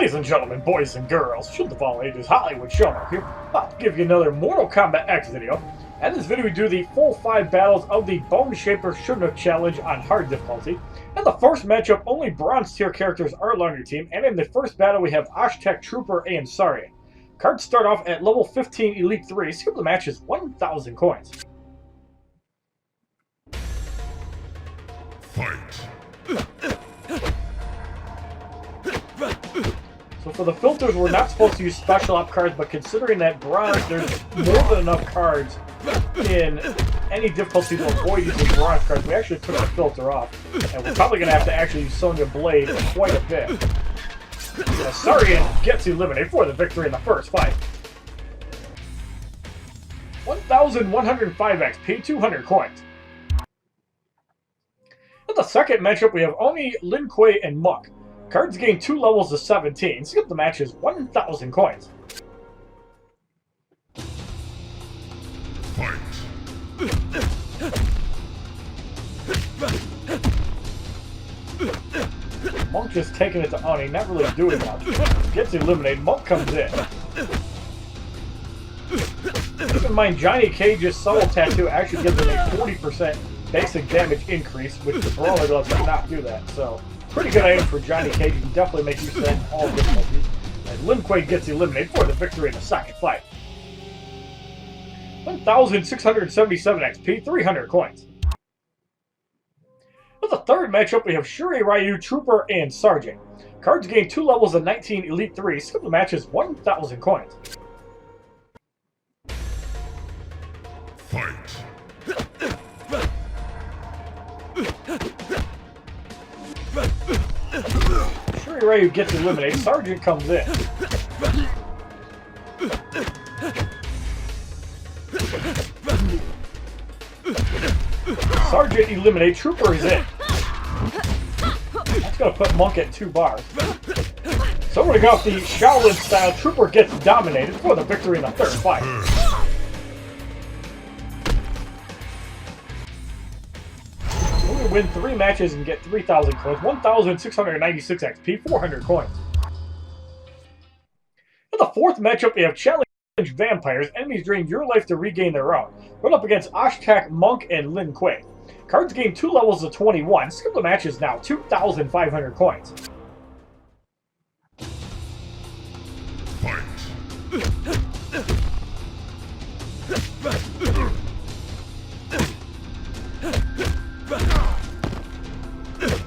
Ladies and gentlemen, boys and girls, should the fall ages, HollywoodShono here. I'll give you another Mortal Kombat X video. And in this video we do the full 5 battles of the Bone Shaper Shinnok challenge on hard difficulty. In the first matchup, only bronze tier characters are on your team, and in the first battle we have Aztec Trooper and Saurian. Cards start off at level 15 Elite 3, skill of the match is 1,000 coins. Fight. So for the filters, we're not supposed to use special op cards, but considering that bronze, there's more than enough cards in any difficulty to avoid using bronze cards. We actually took the filter off, and we're probably going to have to actually use Sonya Blade quite a bit. So Saurian gets eliminated for the victory in the first fight. 1,105 XP, 200 coins. In the second matchup, we have Oni, Lin Kuei, and Monk. Cards gain 2 levels to 17. Skip the match is 1,000 coins. Fight. Monk just taking it to Oni, not really doing much. Gets eliminated. Monk comes in. Keep in mind, Johnny Cage's soul tattoo actually gives him a 40% basic damage increase, which the Brawler does not do that. So, pretty good item for Johnny Cage. You can definitely make use of that in all difficulties. And Lin Kuei gets eliminated for the victory in the second fight. 1,677 XP, 300 coins. For the third matchup, we have Shuri Ryu, Trooper, and Sergeant. Cards gain 2 levels of 19 Elite 3. Skip the match is 1,000 coins. Fight. Shuri Ryu gets eliminated. Sergeant comes in. Sergeant eliminated. Trooper is in. That's going to put Monk at 2 bars. So we're going to go with the Shaolin style. Trooper gets dominated for the victory in the third fight. We win 3 matches and get 3,000 coins, 1,696 XP, 400 coins. In the fourth matchup, we have Challenge Vampires. Enemies drain your life to regain their own. Run up against Aztec, Monk, and Lin Kuei. Cards gain 2 levels of 21. Skip the match is now 2,500 coins. Fight.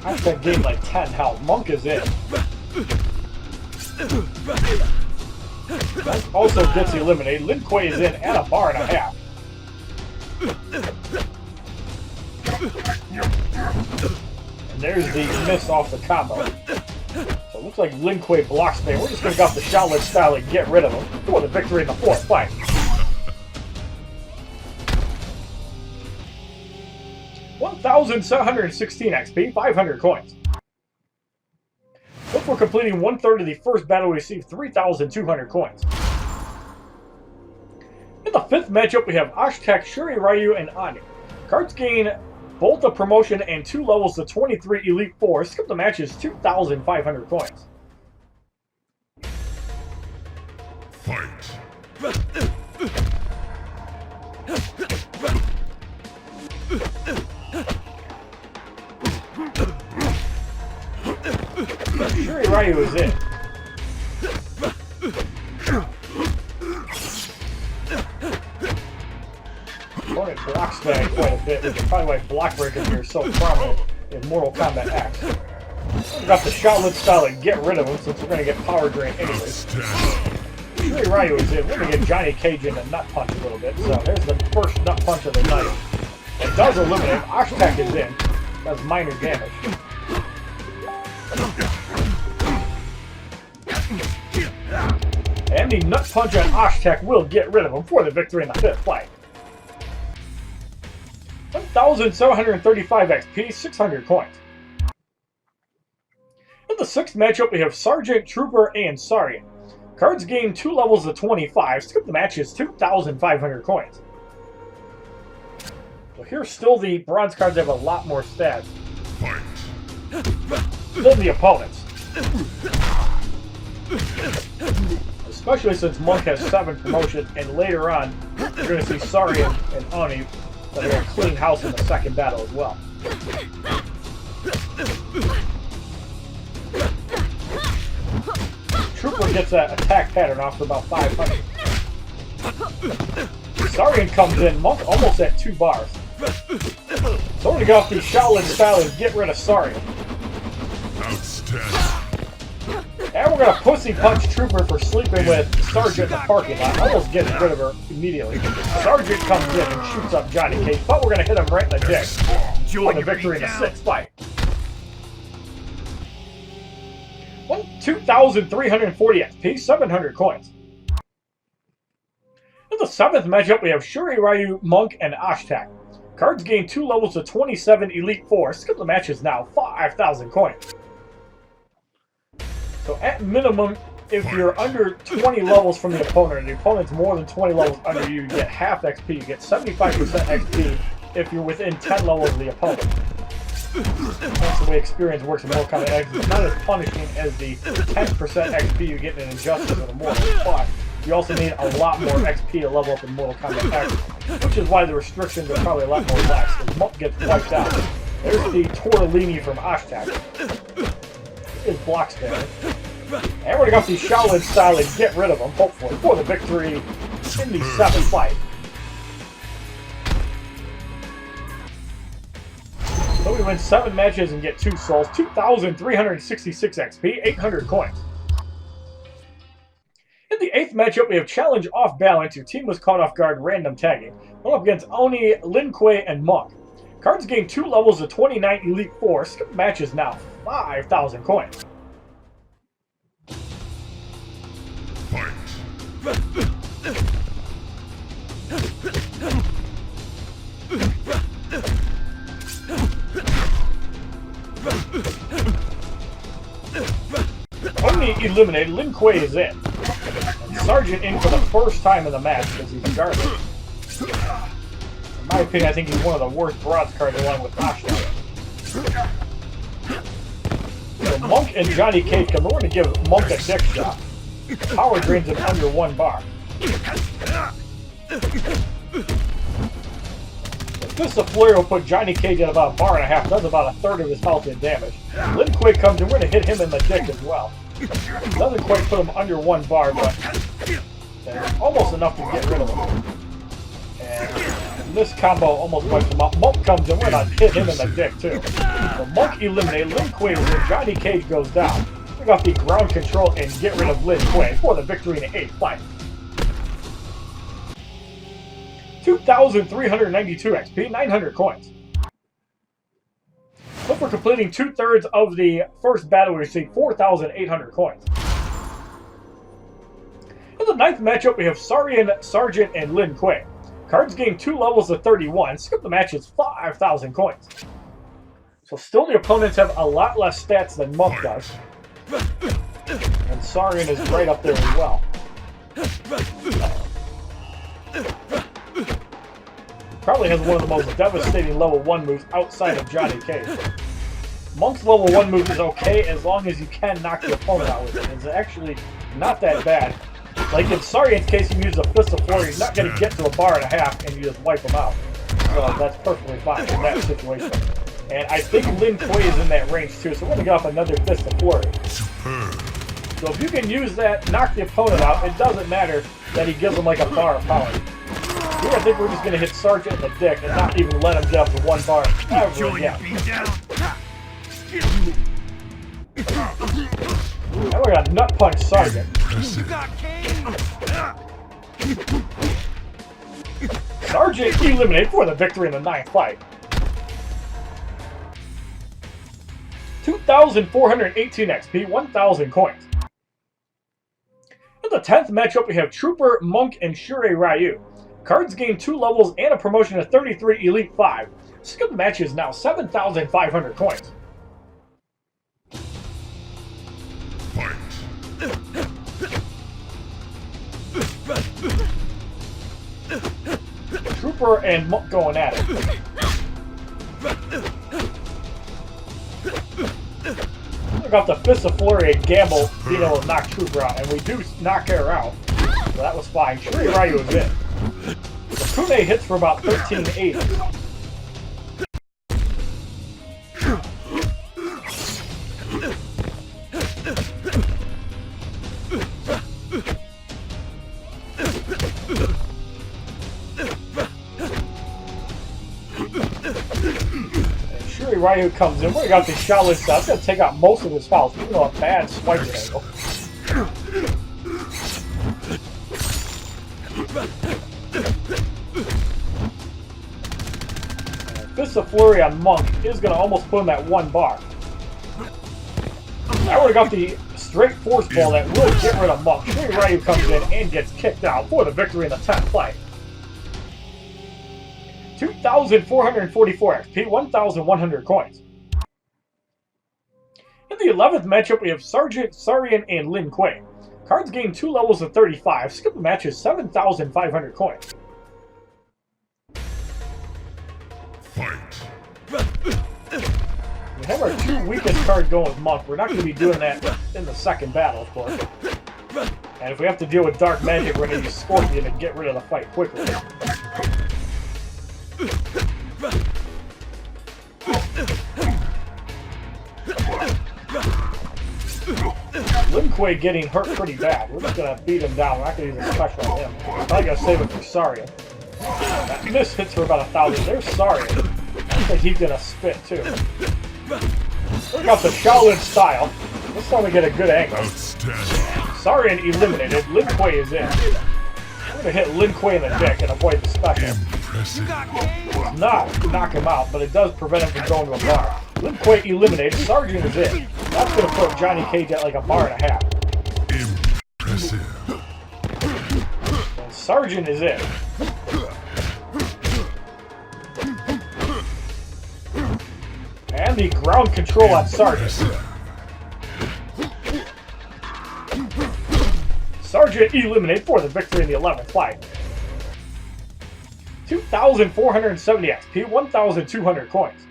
Aztec gained like 10 health. Monk is in. Monk also gets eliminated. Lin Kuei is in at a bar and a half. And there's the miss off the combo. So it looks like Lin Kuei blocks me. We're just going to go off the Shaolin style and get rid of him for the victory in the fourth fight. 1,716 XP, 500 coins. Before completing 1/3 of the first battle, we receive 3,200 coins. In the fifth matchup, we have Aztec, Shuri Ryu, and Ani. Cards gain both a promotion and 2 levels to 23 Elite 4. Skip the match is 2,500 coins. Fight. Shuri Ryu is in. Opponent blocks back quite a bit, which is probably why block breakers are so prominent in Mortal Kombat X. We got the Shaolin style and get rid of him since we're going to get power drain anyways. Shuri Ryu is in. We're going to get Johnny Cage in a nut punch a little bit. So there's the first nut punch of the night. It does eliminate. Aztec is in. Does minor damage. And the nut punch on Aztec will get rid of him for the victory in the fifth fight. 1,735 XP, 600 coins. In the sixth matchup, we have Sergeant, Trooper, and Saurian. Cards gain 2 levels of 25. Skip the match is 2,500 coins. So here's still the bronze cards have a lot more stats. Fight. than the opponents. Especially since Monk has 7 promotions, and later on, you're going to see Sarian and Oni that are going to clean house in the second battle as well. Trooper gets that attack pattern off for about 500. Sarian comes in, Monk almost at 2 bars. So we're going to go off the Shaolin style and get rid of Sarian. Outstanding. And we're going to pussy punch Trooper for sleeping with Sergeant in the parking lot. Almost getting rid of her immediately. Sergeant comes in and shoots up Johnny Cage, but we're going to hit him right in the dick. For the victory in the 6th fight. 2,340 XP, 700 coins. In the 7th matchup, we have Shuri Ryu, Monk, and Ashtak. Cards gain 2 levels to 27 Elite 4. Skip the match is now 5,000 coins. So at minimum, if you're under 20 levels from the opponent, and the opponent's more than 20 levels under you, you get half XP. You get 75% XP if you're within 10 levels of the opponent. That's the way experience works in Mortal Kombat X. It's not as punishing as the 10% XP you get in Injustice or the Mortal, but you also need a lot more XP to level up in Mortal Kombat X, which is why the restrictions are probably a lot more lax, because Monk gets wiped out. There's the Tortellini from Ashtak. His block spammer. And we're going to go the Shaolin style and get rid of him, hopefully, for the victory in the 7th fight. So we win 7 matches and get 2 souls, 2,366 XP, 800 coins. In the 8th matchup, we have Challenge Off Balance. Your team was caught off guard, random tagging. Going up against Oni, Lin Kuei, and Monk. Cards gain 2 levels to 29 Elite 4. Skip match is now 5,000 coins. Fight. Oni eliminated, Lin Kuei is in. And Sergeant in for the first time in the match because he's garbage. In my opinion, I think he's one of the worst bronze cards along with Ashtak. So Monk and Johnny Cage come. We're going to give Monk a dick shot. Power drains him under 1 bar. This Flurry will put Johnny Cage at about 1.5 bars. Does about 1/3 of his health in damage. Lin Kuei comes and we're going to hit him in the dick as well. Doesn't quite put him under 1 bar, but almost enough to get rid of him. And this combo almost wipes him out. Monk comes and we're going to hit him in the dick too. So Monk eliminated, Lin Kuei is in, Johnny Cage goes down. We got the ground control and get rid of Lin Kuei for the victory in the 8th fight. 2,392 XP, 900 coins. So for completing 2/3 of the first battle, we received 4,800 coins. In the 9th matchup, we have Sarian, Sergeant, and Lin Kuei. Cards gain 2 levels to 31. Skip the match is 5,000 coins. So still the opponents have a lot less stats than Monk does. And Sarian is right up there as well. Probably has one of the most devastating level 1 moves outside of Johnny Cage. Monk's level 1 move is okay as long as you can knock the opponent out with it. It's actually not that bad. Like in Sarian's case, you use a Fist of Flurry, he's not going to get to 1.5 bars and you just wipe him out. So that's perfectly fine in that situation. And I think Lin Kuei is in that range too, so we're going to get off another Fist of Flurry. So if you can use that, knock the opponent out, it doesn't matter that he gives him like 1 bar of power. Here I think we're just going to hit Sergeant in the dick and not even let him get up to 1 bar ever again. And we're going to nut punch Sergeant. Sergeant eliminated for the victory in the 9th fight. 2,418 XP, 1,000 coins. In the 10th matchup, we have Trooper, Monk, and Shuri Ryu. Cards gain 2 levels and a promotion to 33 Elite 5. Skip the match is now 7,500 coins. Fight. Trooper and Monk going at it. took off the Fist of Flurry and Gamble being able to knock Trooper out, and we do knock her out. So that was fine. Shuri Ryu was in. The Kune hits for about 1380. Ryu comes in. We got the Shaolin stuff. It's going to take out most of his fouls, even though a bad swiping angle. Fist of Flurry on Monk is going to almost put him at 1 bar. I would have got the straight force ball that would get rid of Monk. Shuri Ryu comes in and gets kicked out for the victory in the 10th fight. 2,444 XP, 1,100 coins. In the 11th matchup, we have Sergeant Sarian and Lin Kuei. Cards gain 2 levels of 35. Skip the match is 7,500 coins. Fight. We have our 2 weakest card going with Monk. We're not going to be doing that in the second battle, of course. And if we have to deal with Dark Magic, we're going to use Scorpion to get rid of the fight quickly. Lin Kuei getting hurt pretty bad. We're just going to beat him down. We're not going to use a special on him. Probably going to save it for Sarian. That miss hits for about 1,000. There's Sarian. I think he's going to spit too. Look out the Shaolin style. This time we get a good angle. Sarian eliminated. Lin Kuei is in. We're going to hit Lin Kuei in the dick and avoid the special. Does not knock him out, but it does prevent him from going to a bar. Lin Kuei eliminated. Sergeant is in. That's going to put Johnny Cage at like a bar and a half. Impressive. And Sergeant is in. And the ground control on Sergeant. Sergeant eliminated for the victory in the 11th fight. 2,470 XP, 1,200 coins.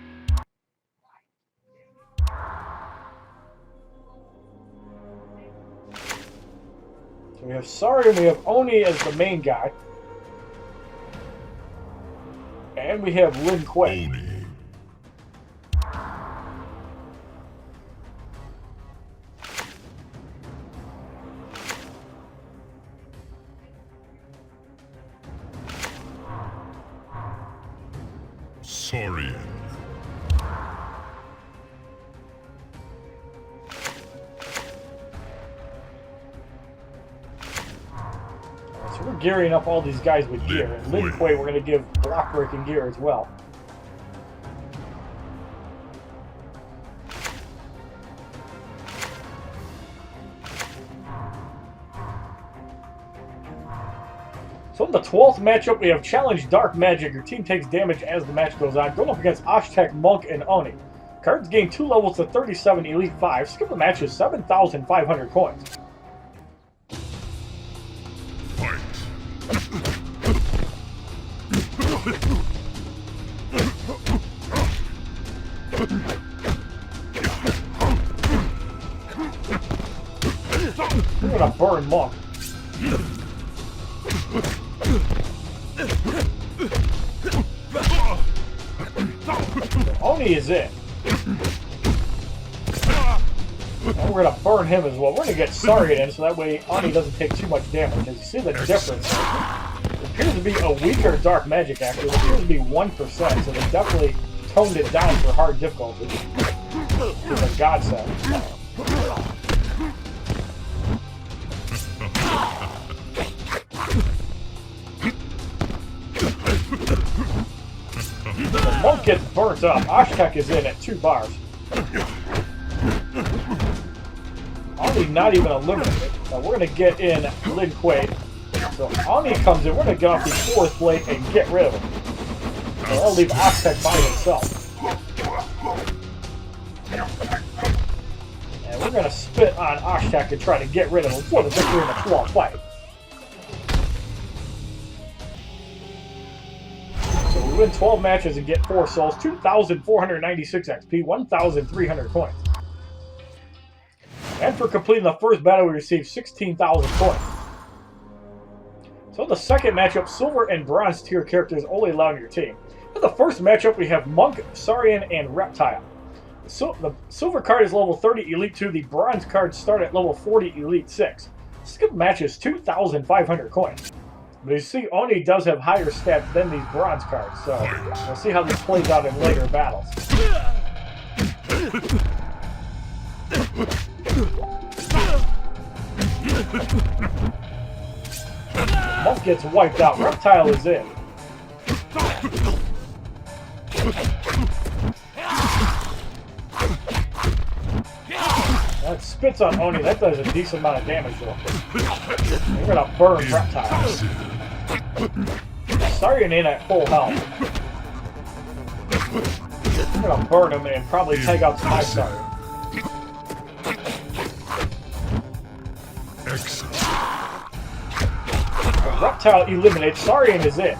So we have Sari and we have Oni as the main guy. And we have Lin Kuei. Oni. Sarian. So we're gearing up all these guys with gear. And Lin Kuei we're going to give block breaking gear as well. So in the 12th matchup, we have Challenge Dark Magic. Your team takes damage as the match goes on. Going up against Ashtek, Monk, and Oni. Cards gain 2 levels to 37, Elite 5. Skip the match is 7,500 coins. Fight. We're going to burn Monk. Oni is in. And we're going to burn him as well. We're going to get Sarian in so that way Oni doesn't take too much damage. As you see the difference, it appears to be a weaker Dark Magic actually. It appears to be 1%, so they definitely toned it down for hard difficulty. It's a godsend. The Monk gets burnt up. Ashtek is in at 2 bars. Oni not even eliminated. Now we're going to get in Lin Kuei. So Oni comes in. We're going to get off the 4th plate and get rid of him. So that'll leave Ashtek by himself. And we're going to spit on Ashtek and try to get rid of him for the victory in the 12th fight. So we win 12 matches and get 4 souls, 2,496 XP, 1,300 coins. And for completing the first battle, we received 16,000 coins. So in the second matchup, silver and bronze tier characters only allowed in your team. In the first matchup, we have Monk, Saurian, and Reptile. The silver card is level 30 Elite 2. The bronze cards start at level 40 Elite 6. Skip matches 2,500 coins. But you see, Oni does have higher stats than these bronze cards, so we'll see how this plays out in later battles. Monk gets wiped out. Reptile is in. That spits on Oni. That does a decent amount of damage though. We're gonna burn Reptile. Saurian in at full health. We're gonna burn him and probably take out some Saurian. Reptile eliminates. Saurian is in.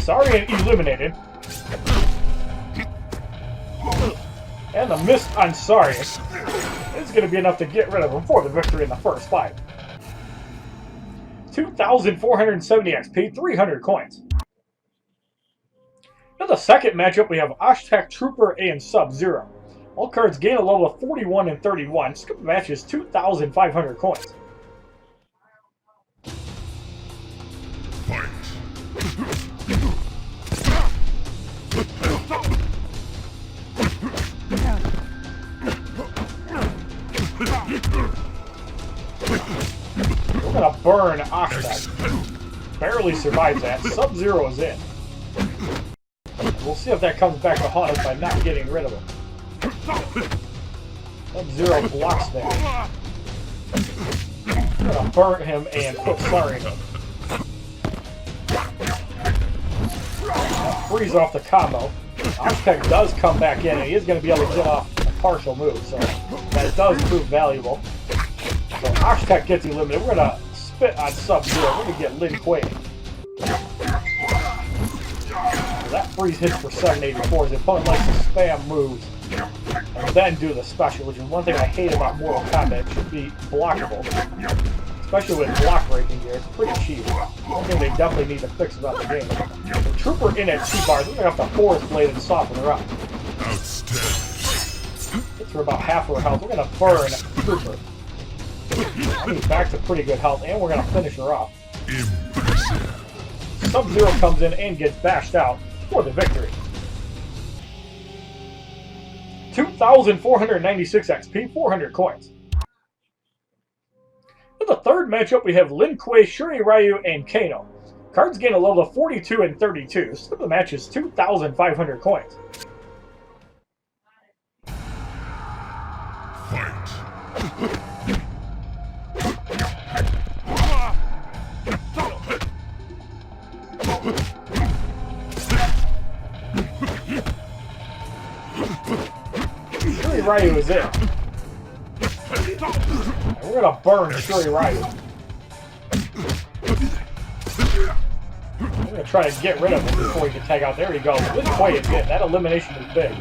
Saurian eliminated. And the mist on Saurian is going to be enough to get rid of him for the victory in the first fight. 2,470 XP, 300 coins. In the second matchup, we have Oshtek, Trooper, and Sub-Zero. All cards gain a level of 41 and 31. Skip matches 2,500 coins. Fight. We're gonna burn Oshtek. Barely survives that. Sub-Zero is in. We'll see if that comes back to haunt us by not getting rid of him. Sub-Zero blocks that. We're gonna burn him and put Saurian in. That frees off the combo. Oshtek does come back in, and he is going to be able to get off a partial move, so that does prove valuable. So Oshtek gets eliminated. We're going to spit on Sub-Zero. We're going to get Lin Kuei. So that freeze hits for 784. His opponent likes to spam moves and then do the special, which is one thing I hate about Mortal Kombat. It should be blockable. Especially with block breaking gear. It's pretty cheap. One thing they definitely need to fix about the game. The Trooper in at 2 bars. We're going to have to Force Blade and soften her up. Gets her about half her health. We're going to burn Trooper. She's back to pretty good health, and we're going to finish her off. Sub-Zero comes in and gets bashed out for the victory. 2,496 XP, 400 coins. In the third matchup, we have Lin Kuei, Shuri Ryu, and Kano. Cards gain a level of 42 and 32. Skip the match is 2,500 coins. Fight. Shuri Ryu is in. And we're gonna burn Shuri Ryu. We're gonna try to get rid of him before he can tag out. There he goes. Lin Kuei is in. That elimination is big.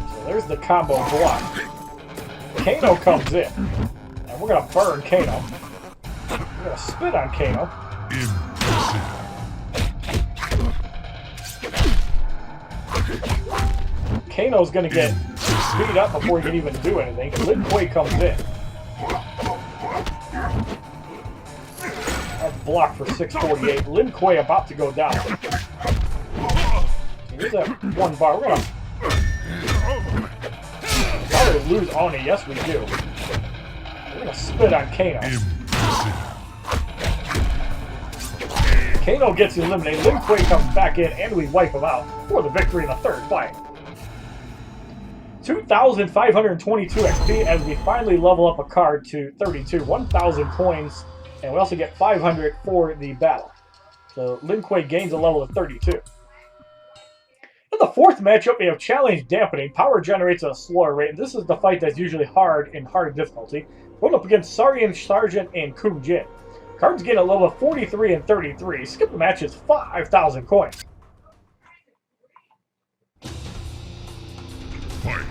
So there's the combo block. Kano comes in. And we're gonna burn Kano. We're gonna spit on Kano. Kano's gonna get beat up before he can even do anything. Lin Kuei comes in. That's blocked for 648. Lin Kuei about to go down. Here's that 1 bar. We're gonna probably lose Oni. Yes, we do. We're gonna spit on Kano. Kano gets eliminated. Lin Kuei comes back in, and we wipe him out for the victory in the third fight. 2,522 XP as we finally level up a card to 32. 1,000 coins, and we also get 500 for the battle. So Lin Kuei gains a level of 32. In the fourth matchup, we have Challenge Dampening. Power generates at a slower rate, and this is the fight that's usually hard in hard difficulty. Going up against Saurian, Sergeant, and Kung Jin. Cards gain a level of 43 and 33. Skip the match is 5,000 coins. Fight.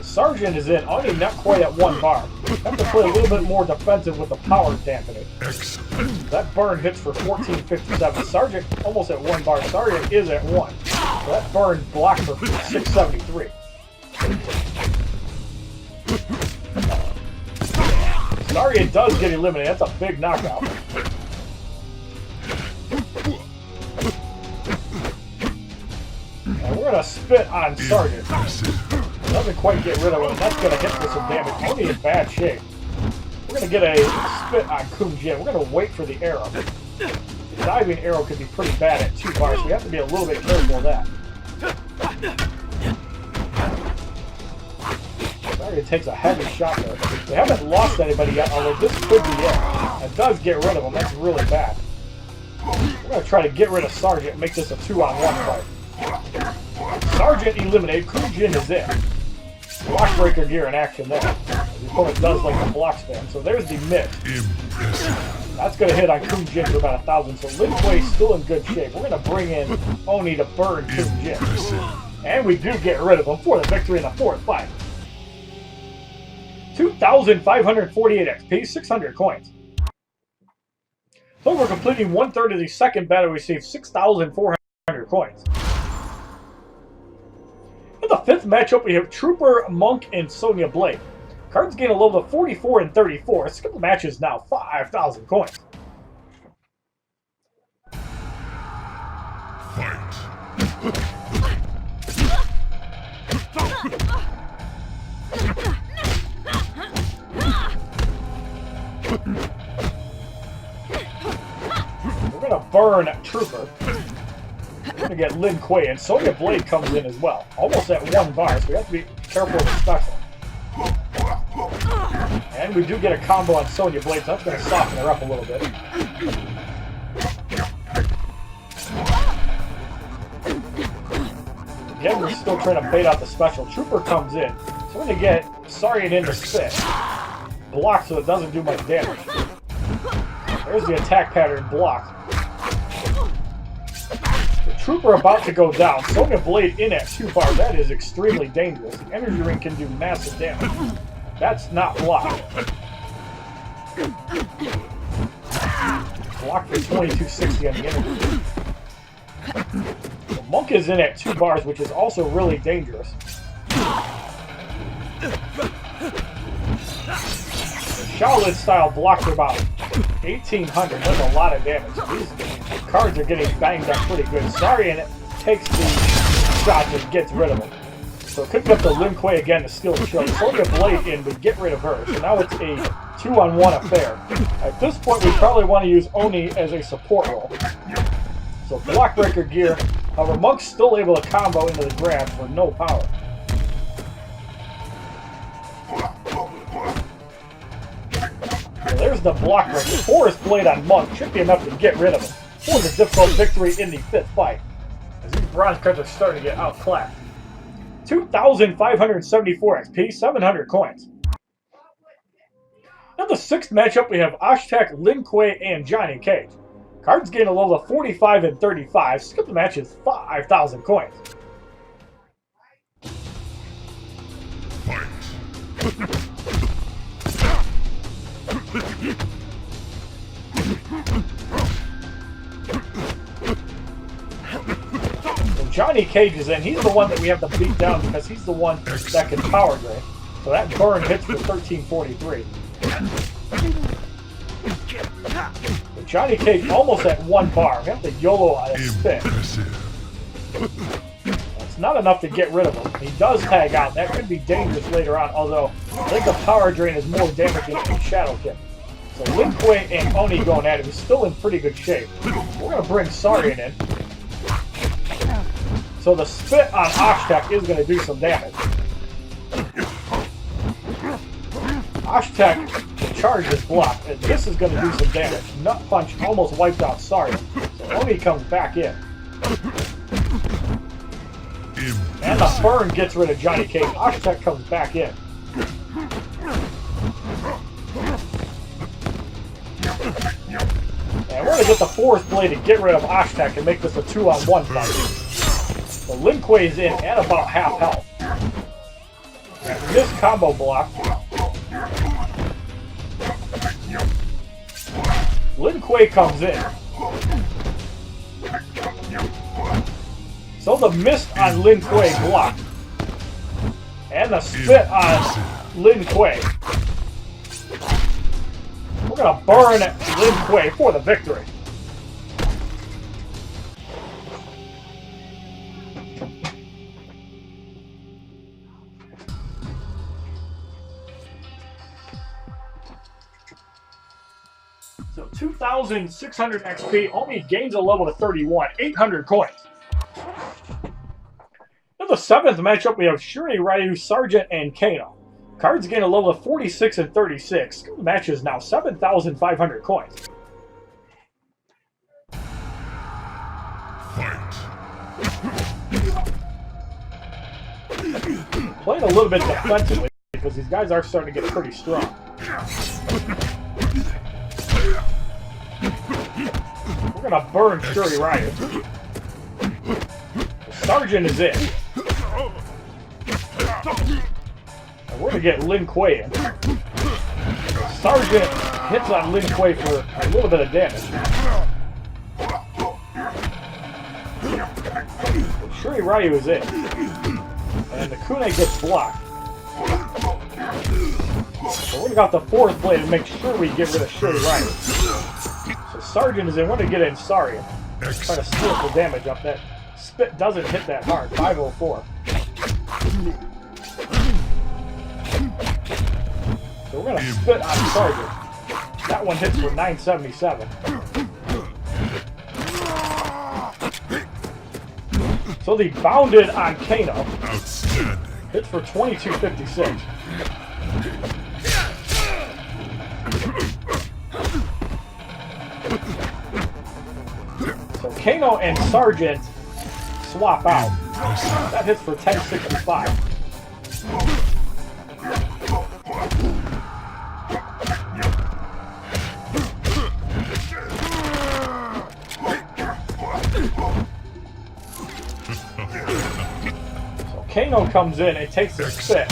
Sergeant is in, only not quite at 1 bar. Have to play a little bit more defensive with the power dampening. Excellent. That burn hits for 1457. Sergeant almost at 1 bar. Sergeant is at 1. So that burn blocked for 673. Sergeant does get eliminated. That's a big knockout. And we're going to spit on Sergeant. Doesn't quite get rid of him. That's going to hit for some damage. Only in bad shape. We're going to get a spit on Kun Jin. We're going to wait for the arrow. The diving arrow could be pretty bad at 2 bars, so we have to be a little bit careful of that. Sergeant takes a heavy shot there. They haven't lost anybody yet, although this could be it. It does get rid of him. That's really bad. We're going to try to get rid of Sergeant and make this a 2-on-1 fight. Sergeant eliminated. Kun Jin is in. Block breaker gear in action there. The opponent does like the block spam, so there's the miss. Impressive. That's going to hit on Kun Jin for about 1,000, so Lin Kuei's still in good shape. We're going to bring in Oni to burn Kun Jin. And we do get rid of him for the victory in the 4th fight. 2,548 XP, 600 coins. So we're completing 1/3 of the second battle. We received 6,400 coins. In the 5th matchup, we have Trooper, Monk, and Sonya Blade. Cards gain a level of 44 and 34. Skip the match is now 5,000 coins. Fight. We're going to burn Trooper. We're going to get Lin Kuei, and Sonya Blade comes in as well. Almost at 1 bar, so we have to be careful with the special. And we do get a combo on Sonya Blade, so that's going to soften her up a little bit. Again, we're still trying to bait out the special. Trooper comes in, so we're going to get Sergeant in to spit. Block so it doesn't do much damage. There's the attack pattern blocked. The Trooper about to go down. Sonya Blade in at 2 bars. That is extremely dangerous. The energy ring can do massive damage. That's not blocked. Blocked for 2260 on the energy ring. The Monk is in at 2 bars, which is also really dangerous. Shaolin style block for about 1,800. That's a lot of damage. These cards are getting banged up pretty good. Sergeant takes the shot and gets rid of him. So it could be up to Lin Kuei again to steal the show. Sonya Blade in would get rid of her. So now it's a 2-on-1 affair. At this point, we probably want to use Oni as a support role. So block breaker gear. However, Monk's still able to combo into the grab for no power. So there's the block breaker. Forest Blade on Monk should be enough to get rid of him for the difficult victory in the 5th fight. As these bronze cards are starting to get outclassed. 2,574 XP, 700 coins. In the 6th matchup, we have Ashtek, Lin Kuei, and Johnny Cage. Cards gain a level of 45 and 35. Skip the match is 5,000 coins. Fight. So Johnny Cage is in. He's the one that we have to beat down because he's the one that can power drain. So that burn hits for 1343. But Johnny Cage almost at 1 bar. We have to YOLO on a spin. That's not enough to get rid of him. He does tag out. That could be dangerous later on, although I think the power drain is more damaging than Shadow Kick. So Lin Kuei and Oni going at it. He's still in pretty good shape. We're going to bring Sergeant in. So the spit on Ashtek is going to do some damage. Ashtek charge is blocked, and this is going to do some damage. Nut Punch almost wiped out Sergeant. So Oni comes back in. And the burn gets rid of Johnny Cage. Oshtek comes back in. And we're going to get the Force Blade to get rid of Oshtek and make this a 2-on-1 fight. So Lin Kuei's in at about half health. After this combo block, Lin Kuei comes in. So the mist on Lin Kuei blocked. And the spit on Lin Kuei. We're going to burn Lin Kuei for the victory. So 2,600 XP, only gains a level to 31, 800 coins. In the 7th matchup, we have Shuri, Ryu, Sergeant, and Kano. Cards gain a level of 46 and 36. The match is now 7,500 coins. Fight. Playing a little bit defensively because these guys are starting to get pretty strong. We're going to burn Shuri Ryu. Sergeant is in. And we're going to get Lin Kuei in. Sergeant hits on Lin Kuei for a little bit of damage. Shuri Ryu is in. And the kunai gets blocked. So we're going to got the Force Blade to make sure we get rid of Shuri Ryu. So Sergeant is in. We're going to get in Sarian. Try to steal the damage up. That spit doesn't hit that hard. 504. So we're going to spit on Sergeant. That one hits for 977. So the bounded on Kano hits for 2256. So Kano and Sergeant swap out. That hits for 1065. So Kano comes in and takes the spit.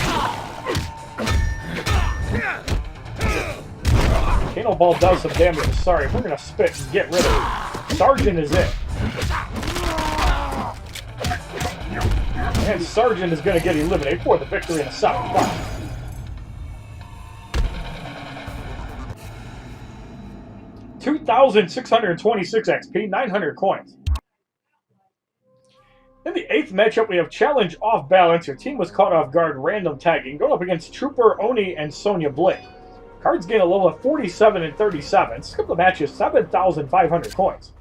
Kano Ball does some damage to Sorry. We're going to spit and get rid of it. Sergeant is in. And Sergeant is going to get eliminated for the victory in a 7-5. $2,626 XP, 900 coins. In the 8th matchup, we have Challenge Off Balance. Your team was caught off guard, random tagging. Going up against Trooper, Oni, and Sonya Blade. Cards gain a level of 47 and 37. Skip the match is 7,500 coins.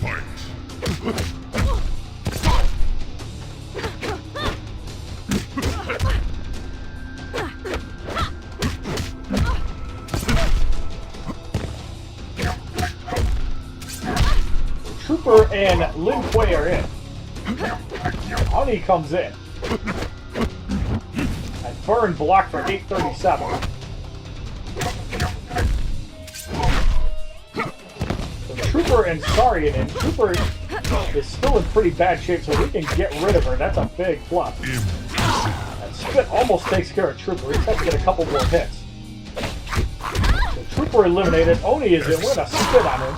Fight. Trooper and Lin Kuei are in. Oni comes in. And Burn blocked for 837. So Trooper and Sarian in. Trooper is still in pretty bad shape, so we can get rid of her. That's a big plus. That spit almost takes care of Trooper. We just have to get a couple more hits. So Trooper eliminated. Oni is in. We're going to spit on him.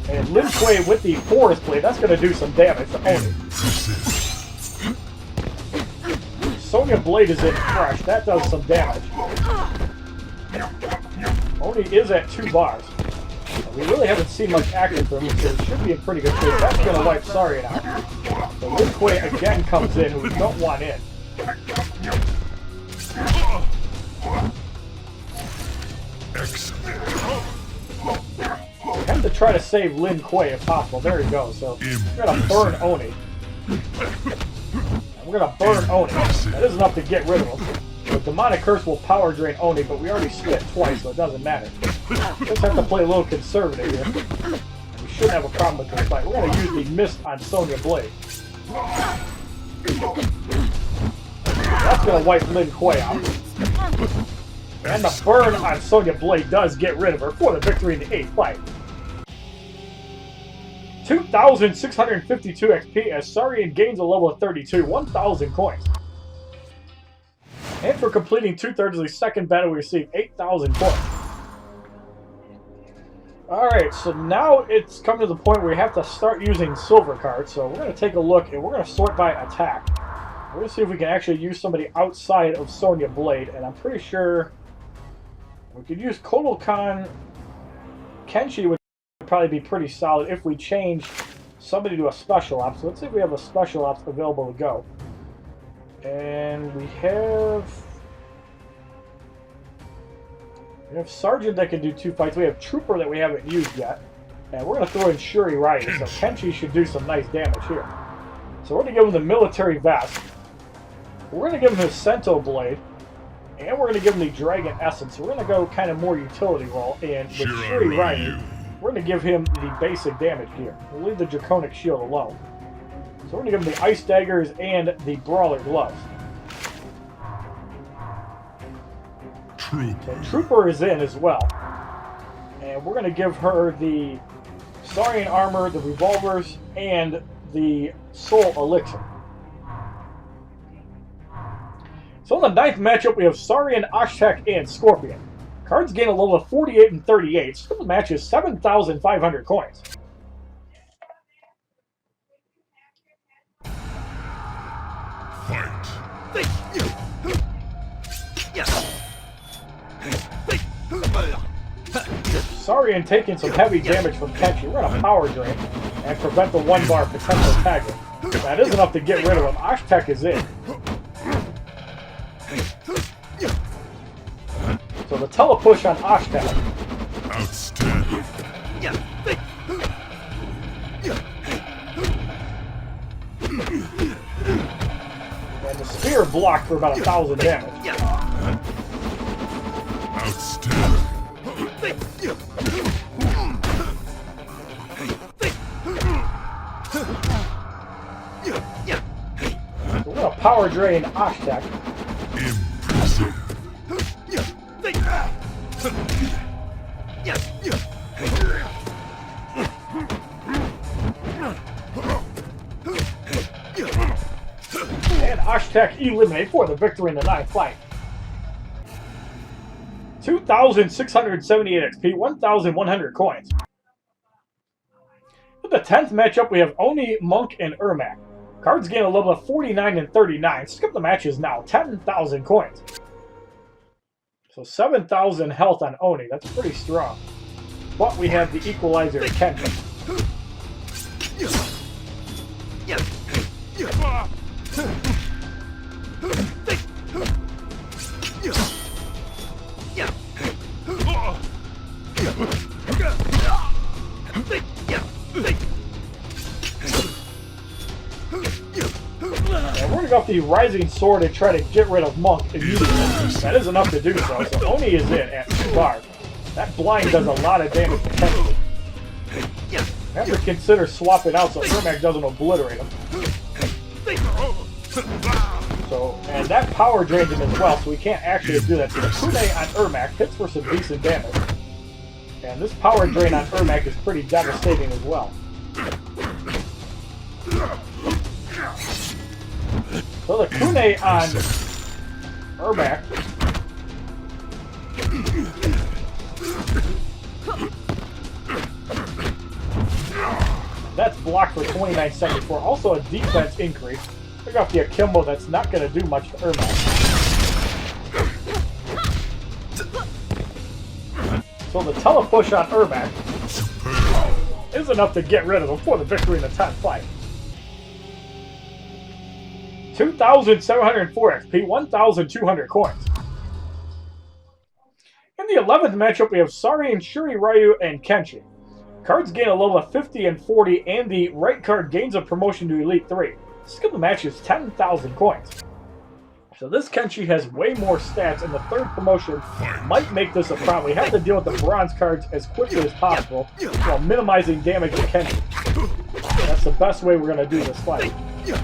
And Lin Kuei with the Force Blade, that's going to do some damage to Oni. Sonya Blade is in fresh, that does some damage. Oni is at 2 bars. We really haven't seen much action from him, so it should be in pretty good shape. That's going to wipe Sarian out. So Lin Kuei again comes in, who we don't want in. Have to try to save Lin Kuei if possible. There he goes. So we're going to burn Oni. And we're going to burn Oni. That is enough to get rid of him. The Demonic Curse will power drain Oni, but we already split twice, so it doesn't matter. Just have to play a little conservative here. We shouldn't have a problem with this fight. We're going to use the Mist on Sonya Blade. That's going to wipe Lin Kuei out. And the burn on Sonya Blade does get rid of her for the victory in the 8th fight. 2,652 XP as Sarian gains a level of 32, 1,000 coins. And for completing 2/3 of the second battle, we receive 8,000 coins. Alright, so now it's come to the point where we have to start using silver cards. So we're going to take a look and we're going to sort by attack. We're going to see if we can actually use somebody outside of Sonya Blade. And I'm pretty sure we could use Kodokan. Kenshi would probably be pretty solid if we change somebody to a special ops. So let's see if we have a special ops available to go. And we have Sergeant that can do 2 fights. We have Trooper that we haven't used yet. And we're going to throw in Shuri Ryu. So Kenshi should do some nice damage here. So we're going to give him the military vest. We're going to give him his Sento Blade. And we're going to give him the Dragon Essence. So we're going to go kind of more utility role. And with Shuri Ryu, we're going to give him the basic damage here. We'll leave the Draconic Shield alone. So we're going to give him the Ice Daggers and the Brawler Gloves. So Trooper is in as well. And we're going to give her the Saurian Armor, the Revolvers, and the Soul Elixir. So in the 9th matchup, we have Saurian, Ashtek, and Scorpion. Cards gain a level of 48 and 38. So the match is 7,500 coins. Fight. Saurian taking some heavy damage from Kenshi. We're going to Power Drain and prevent the 1-bar potential tagger. That is enough to get rid of him. Ashtek is in. So the telepush on Ashtek. Outstanding. And the spear blocked for about 1,000 damage. Outstanding. So we're going to Power Drain Ashtek. Impressive. And Ashtek eliminate for the victory in the 9th fight. 2,678 XP, 1,100 coins. For the 10th matchup, we have Oni, Monk, and Ermac. Cards gain a level of 49 and 39. Skip the matches now, 10,000 coins. So 7,000 health on Oni, that's pretty strong. But we have the equalizer Kenshi. And we're going to go with the Rising Sword and try to get rid of Monk immediately. That is enough to do so. So Oni is in at 2 bars. That blind does a lot of damage potentially. I have to consider swapping out so Ermac doesn't obliterate him. So, and that power drains him as well, so we can't actually do that. So the Kunai on Ermac hits for some decent damage. And this power drain on Ermac is pretty devastating as well. So the Kunai on Ermac. That's blocked for 2974. Also a defense increase. Pick up the Akimbo, that's not going to do much to Ermac. So the telepush on Ermac is enough to get rid of him for the victory in the 10th fight. 2,704 XP, 1,200 coins. In the 11th matchup, we have Sari and Shuri Ryu and Kenshi. Cards gain a level of 50 and 40, and the right card gains a promotion to Elite 3. Skill the match is 10,000 coins. So this Kenshi has way more stats, and the third promotion might make this a problem. We have to deal with the bronze cards as quickly as possible while minimizing damage to Kenshi. That's the best way we're going to do this fight. So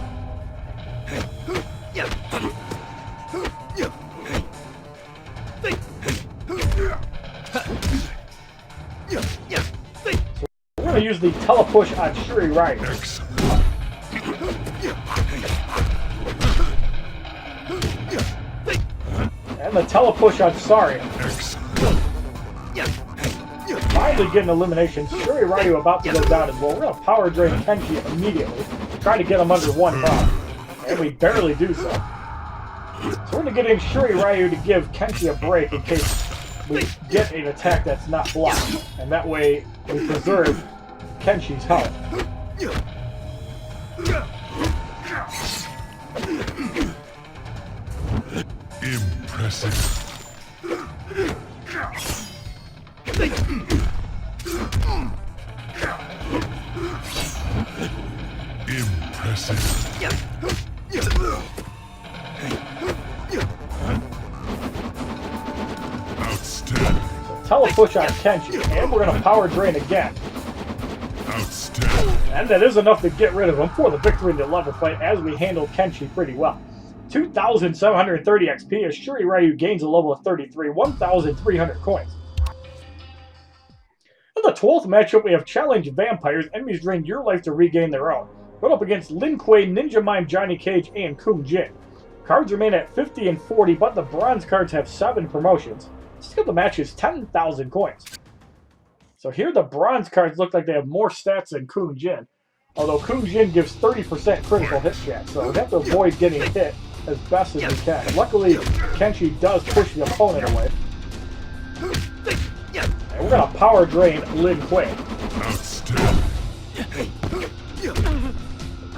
we're going to use the telepush on Shuri Ryu. And the telepush on Saria. Finally getting elimination. Shuri Ryu about to go down as well. We're going to power drain Kenshi immediately. Trying to get him under one bar. And we barely do so. So we're going to get in Shuri Ryu to give Kenshi a break in case we get an attack that's not blocked. And that way we preserve Kenshi's health. Impressive. Outstanding. Telepush on Kenshi, and we're going to power drain again. Outstanding. And that is enough to get rid of him for the victory in the level fight, as we handled Kenshi pretty well. 2,730 XP as Shuri Ryu gains a level of 33, 1,300 coins. In the 12th matchup, we have Challenge Vampires. Enemies drain your life to regain their own. Going up against Lin Kuei, Ninja Mime, Johnny Cage, and Kung Jin. Cards remain at 50 and 40, but the bronze cards have 7 promotions. Skill the match is 10,000 coins. So here the bronze cards look like they have more stats than Kung Jin. Although Kung Jin gives 30% critical hit chance, so we have to avoid getting hit as best as we can. Luckily, Kenshi does push the opponent away. And we're going to power drain Lin Kuei.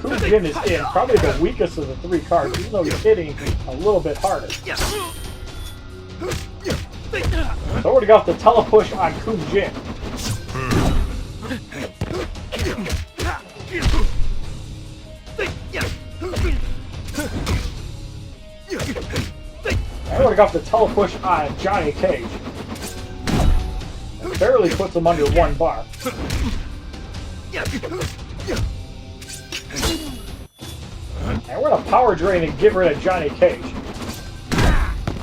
Kung Jin is in, probably the weakest of the 3 cards, even though he's hitting a little bit harder. So we're going to go with the telepush on Kung Jin. And we're going to go with the telepush on Johnny Cage. It barely puts him under 1 bar. And we're going to power drain and get rid of Johnny Cage.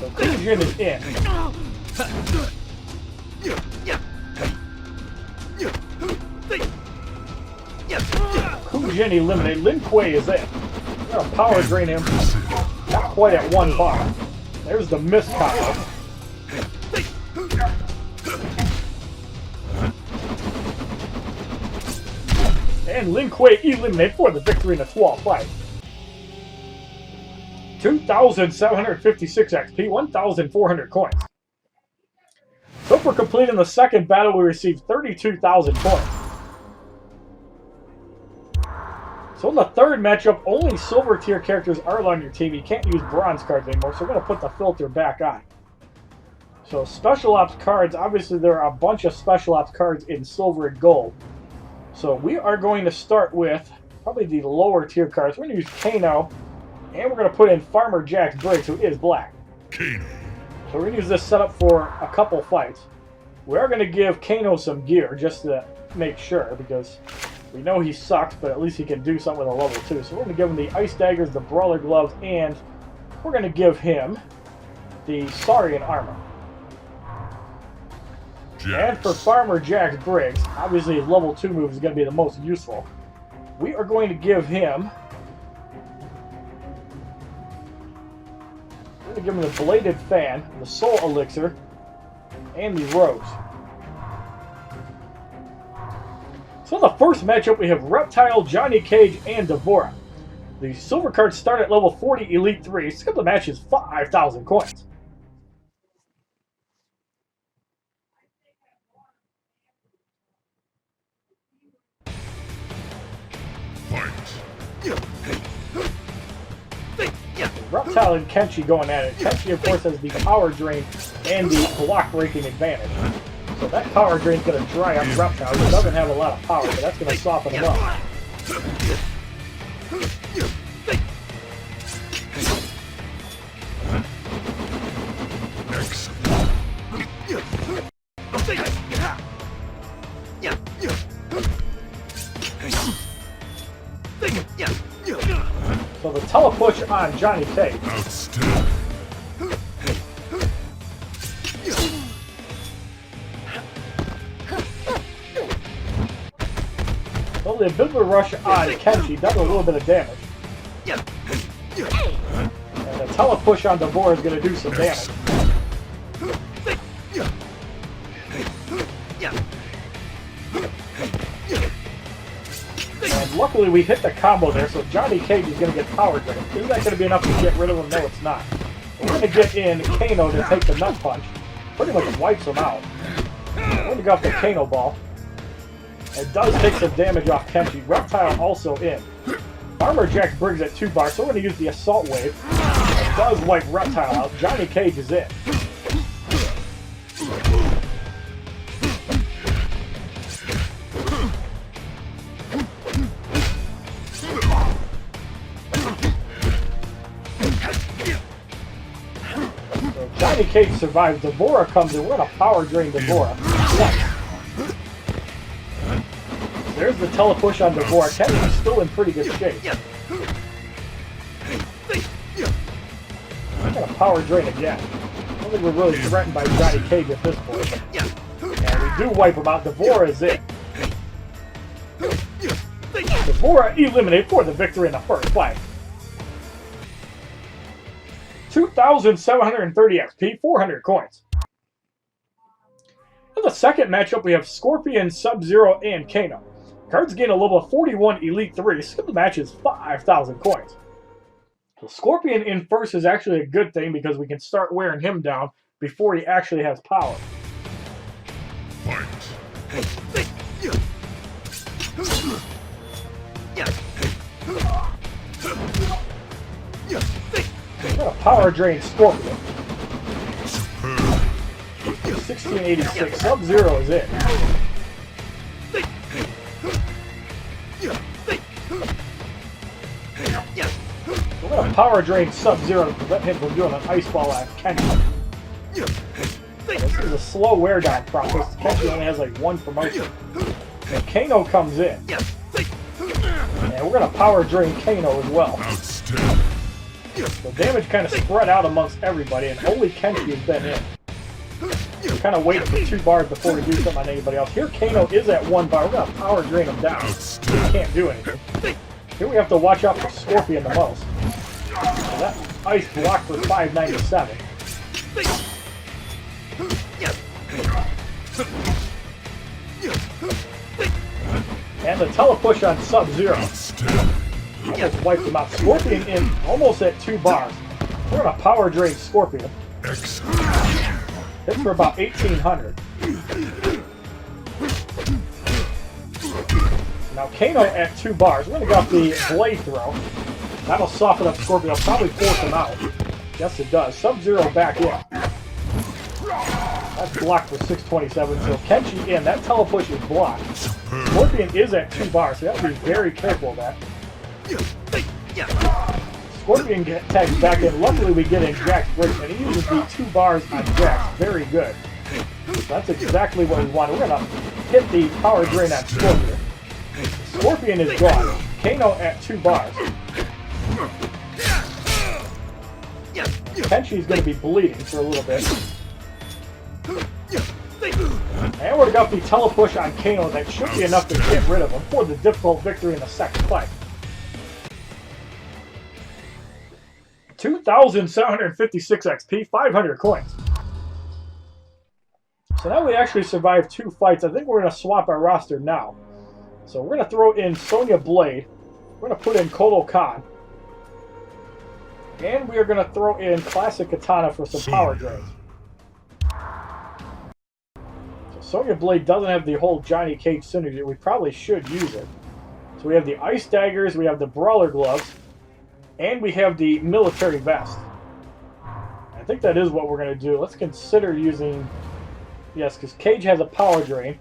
So Kung Jin is in. Kung Jin eliminated. Lin Kuei is in. We're going to power drain him. Not quite at 1 bar. There's the miss combo. And Lin Kuei eliminated for the victory in the 12th fight. 2,756 XP, 1,400 coins. So for completing the second battle, we received 32,000 coins. So in the third matchup, only silver tier characters are on your team. You can't use bronze cards anymore, so we're going to put the filter back on. So special ops cards, obviously there are a bunch of special ops cards in silver and gold. So we are going to start with probably the lower tier cards. We're going to use Kano, and we're going to put in Farmer Jack's Briggs, who is black. Kano. So we're going to use this setup for a couple fights. We are going to give Kano some gear just to make sure, because we know he sucks, but at least he can do something with a level 2. So we're going to give him the Ice Daggers, the Brawler Gloves, and we're going to give him the Saurian Armor. And for Farmer Jack's Briggs, obviously his level 2 move is going to be the most useful. We are going to give him... We're going to give him the Bladed Fan, the Soul Elixir, and the Rose. So in the first matchup, we have Reptile, Johnny Cage, and Devora. The silver cards start at level 40 Elite 3. Skip the match is 5,000 coins. Reptile and Kenshi going at it. Kenshi, of course, has the power drain and the block breaking advantage. So that power drain is going to dry up Reptile. He doesn't have a lot of power, but that's going to soften him up. the telepush on Johnny Cage. Outstanding. So the ability rush on Kenshi does a little bit of damage. And the telepush on Devore is going to do some damage. And luckily we hit the combo there, so Johnny Cage is going to get power drained. Is that going to be enough to get rid of him? No, it's not. We're going to get in Kano to take the nut punch. Pretty much wipes him out. We're going to go off the Kano ball. It does take some damage off Kenshi. Reptile also in. Armor Jack Briggs at 2 bars, so we're going to use the Assault Wave. It does wipe Reptile out. Johnny Cage is in. So Johnny Cage survives. Devora comes in. We're going to power drain Devora. There's the telepush on Devore. Kennedy's still in pretty good shape. I'm going to power drain again. I don't think we're really threatened by Johnny Cage at this point. And we do wipe him out. Devore is in. Devore eliminated for the victory in the first fight. 2,730 XP, 400 coins. In the second matchup, we have Scorpion, Sub-Zero, and Kano. Cards gain a level of 41 Elite 3. Skip the match is 5,000 coins. So Scorpion in first is actually a good thing because we can start wearing him down before he actually has power. Fight. We're going to power drain Scorpion. 1686. Sub-Zero is in. We're going to power drain Sub-Zero to prevent him from doing an ice ball at Kenshi. This is a slow wear down process. Kenshi only has like 1 promotion. And Kano comes in. And we're going to power drain Kano as well. The damage kind of spread out amongst everybody, and only Kenshi has been in. We're kind of waiting for 2 bars before we do something on anybody else. Here Kano is at 1 bar. We're going to power drain him down. He can't do anything. Here we have to watch out for Scorpion the most. So that ice blocked for 597. And the telepush on Sub-Zero. Almost wiped him out. Scorpion in almost at 2 bars. We're going to power drain Scorpion. Hits for about 1,800. Now Kano at 2 bars. We're going to go off the blade throw. That'll soften up Scorpion. It'll probably force him out. Yes, it does. Sub-Zero back in. That's blocked for 627. So Kenshi in. That telepush is blocked. Scorpion is at 2 bars, so you have to be very careful of that. Scorpion tags back in. Luckily, we get in Jack's break, and he uses the 2 bars on Jax. Very good. That's exactly what we want. We're going to hit the power drain on Scorpion. Scorpion is gone. Kano at 2 bars. Kenshi's going to be bleeding for a little bit. And we're going to go the telepush on Kano. That should be enough to get rid of him for the difficult victory in the second fight. 2,756 XP, 500 coins. So now we actually survived 2 fights. I think we're going to swap our roster now. So we're going to throw in Sonya Blade. We're going to put in Kotal Khan. And we are going to throw in Classic Katana for some power drains. So Sonya Blade doesn't have the whole Johnny Cage synergy. We probably should use it. So we have the Ice Daggers, we have the Brawler Gloves, and we have the Military Vest. I think that is what we're going to do. Let's consider using... Yes, because Cage has a power drain,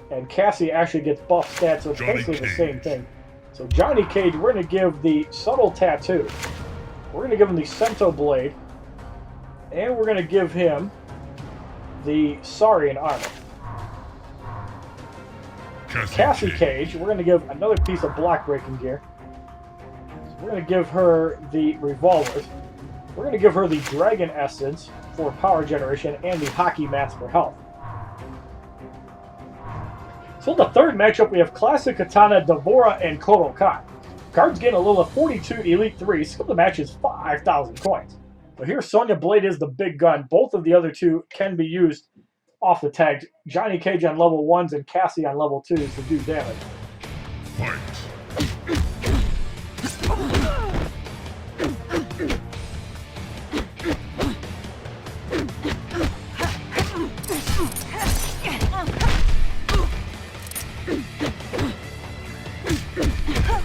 and Cassie actually gets buff stats, so it's basically the same thing. So Johnny Cage, we're going to give the Subtle Tattoo. We're going to give him the Sento Blade, and we're going to give him the Saurian Armor. Cassie Cage, we're going to give another piece of block breaking gear. We're going to give her the revolvers. We're going to give her the Dragon Essence for power generation and the Hockey Mats for health. So in the third matchup, we have Classic Katana, Devora, and Kodo Kai. Cards gain a level of 42, Elite 3. Skill the match is 5,000 coins. But here, Sonya Blade is the big gun. Both of the other two can be used off the tags. Johnny Cage on level 1s and Cassie on level 2s to do damage. Fight.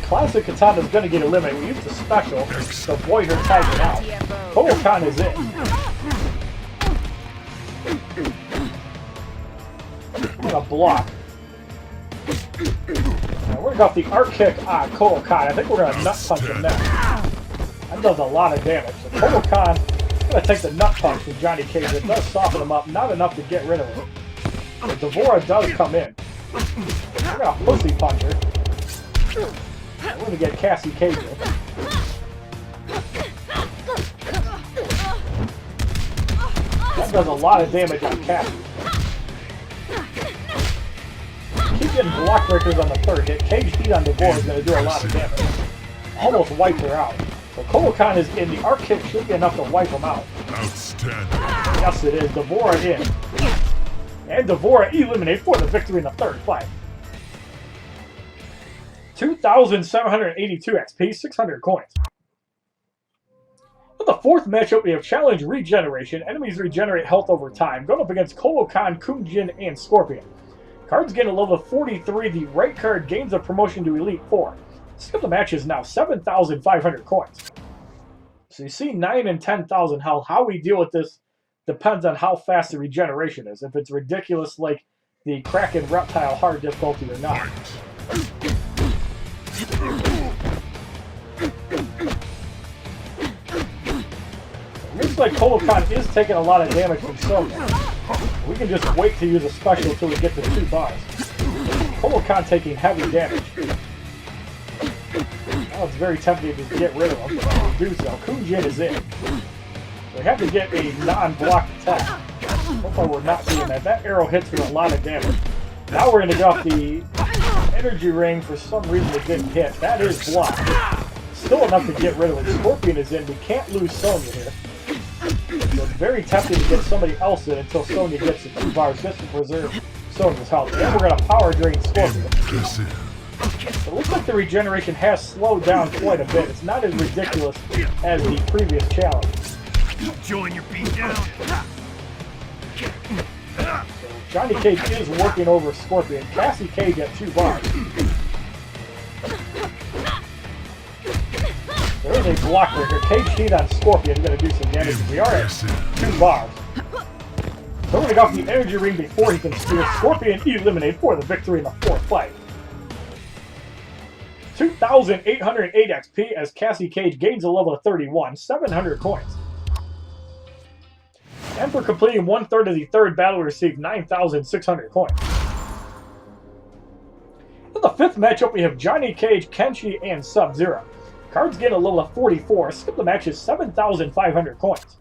Classic Katana is going to get eliminated. We use the special to avoid her tagging out. Kodokan is in. We're going to block. Now we're going to go off the arc kick on Kodokan. I think we're going to nut punch him next. That does a lot of damage. So Kodokan is going to take the nut punch from Johnny Cage. It does soften him up, not enough to get rid of him. But Devora does come in. We're going to pussy punch her. We're going to get Cassie Cage in. That does a lot of damage on Cassie. Keep getting block breakers on the third hit. Cage heat on Devora is going to do a lot of damage. Almost wiped her out. So Kodokan is in. The arc kick should be enough to wipe him out. Outstanding. Yes, it is. Devora in. And Devora eliminated for the victory in the third fight. 2,782 XP, 600 coins. For the fourth matchup, we have Challenge Regeneration. Enemies regenerate health over time. Going up against Kodokan, Kunjin, and Scorpion. Cards gain a level of 43. The right card gains a promotion to Elite 4. Skill the match is now 7,500 coins. So you see 9 and 10,000 health. How we deal with this depends on how fast the regeneration is. If it's ridiculous like the Kraken Reptile hard difficulty or not. Looks like Kodokan is taking a lot of damage from Sonya. We can just wait to use a special until we get to 2 bars. Kodokan taking heavy damage. Now it's very tempting to get rid of him. We do so. Kunjin is in. We have to get a non-blocked attack. Hopefully we're not seeing that. That arrow hits for a lot of damage. Now we're going to go off the energy ring. For some reason it didn't hit. That is blocked. Still enough to get rid of it. Scorpion is in. We can't lose Sonya here. So it's very tempting to get somebody else in until Sonya gets to 2 bars just to preserve Sonya's health. And we're going to power drain Scorpion. So it looks like the regeneration has slowed down quite a bit. It's not as ridiculous as the previous challenge. Join your beat down. So Johnny Cage is working over Scorpion. Cassie Cage at 2 bars. There is a block breaker. Cage heat on Scorpion is going to do some damage. We are at 2 bars. So we're going to go off the energy ring before he can steal. Scorpion eliminated for the victory in the 4th fight. 2,808 XP as Cassie Cage gains a level of 31, 700 coins. And for completing 1/3 of the 3rd battle, we received 9,600 coins. In the 5th matchup, we have Johnny Cage, Kenshi, and Sub-Zero. Cards gain a level of 44. Skip the match is 7,500 coins.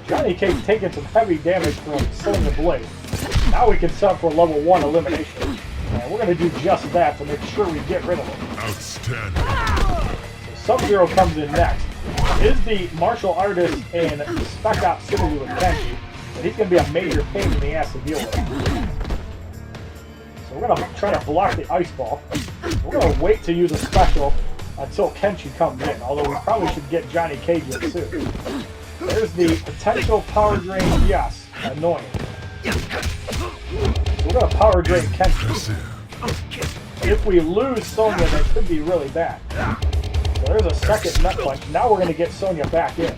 Johnny Cage taking some heavy damage from Sonya Blade. Now we can sub for level 1 elimination. And we're going to do just that to make sure we get rid of him. Outstanding. So Sub-Zero comes in next. Is the martial artist in Spec Ops synergy with Kenshi, but he's going to be a major pain in the ass to deal with. So we're going to try to block the ice ball. We're going to wait to use a special until Kenshi comes in, although we probably should get Johnny Cage in soon. There's the potential power drain, yes, annoying. So we're going to power drain Kenshi. If we lose Sonya, that could be really bad. So there's a second nut punch. Now we're going to get Sonya back in.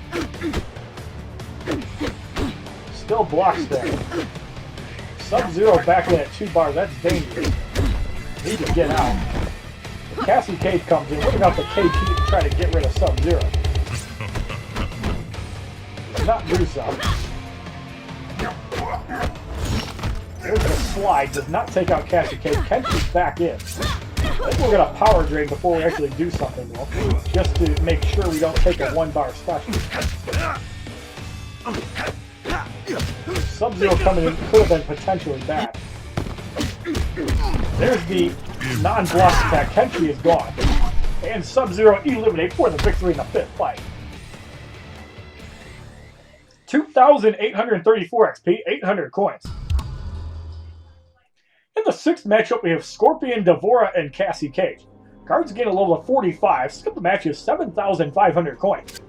Still block stacking. Sub-Zero back in at 2 bars. That's dangerous. Need to get out. Cassie Cage comes in. We're going to have the Cage heat try to get rid of Sub-Zero. Not do so. There's a slide, does not take out Cassie Cage. Kenshi's back in. I think we're going to power drain before we actually do something though, just to make sure we don't take a 1-bar special. Sub-Zero coming in could have been potentially bad. There's the non-block attack. Kenshi is gone. And Sub-Zero eliminate for the victory in the 5th fight. 2,834 XP, 800 coins. In the 6th matchup, we have Scorpion, Devora, and Cassie Cage. Cards gain a level of 45. Skip the match is 7,500 coins.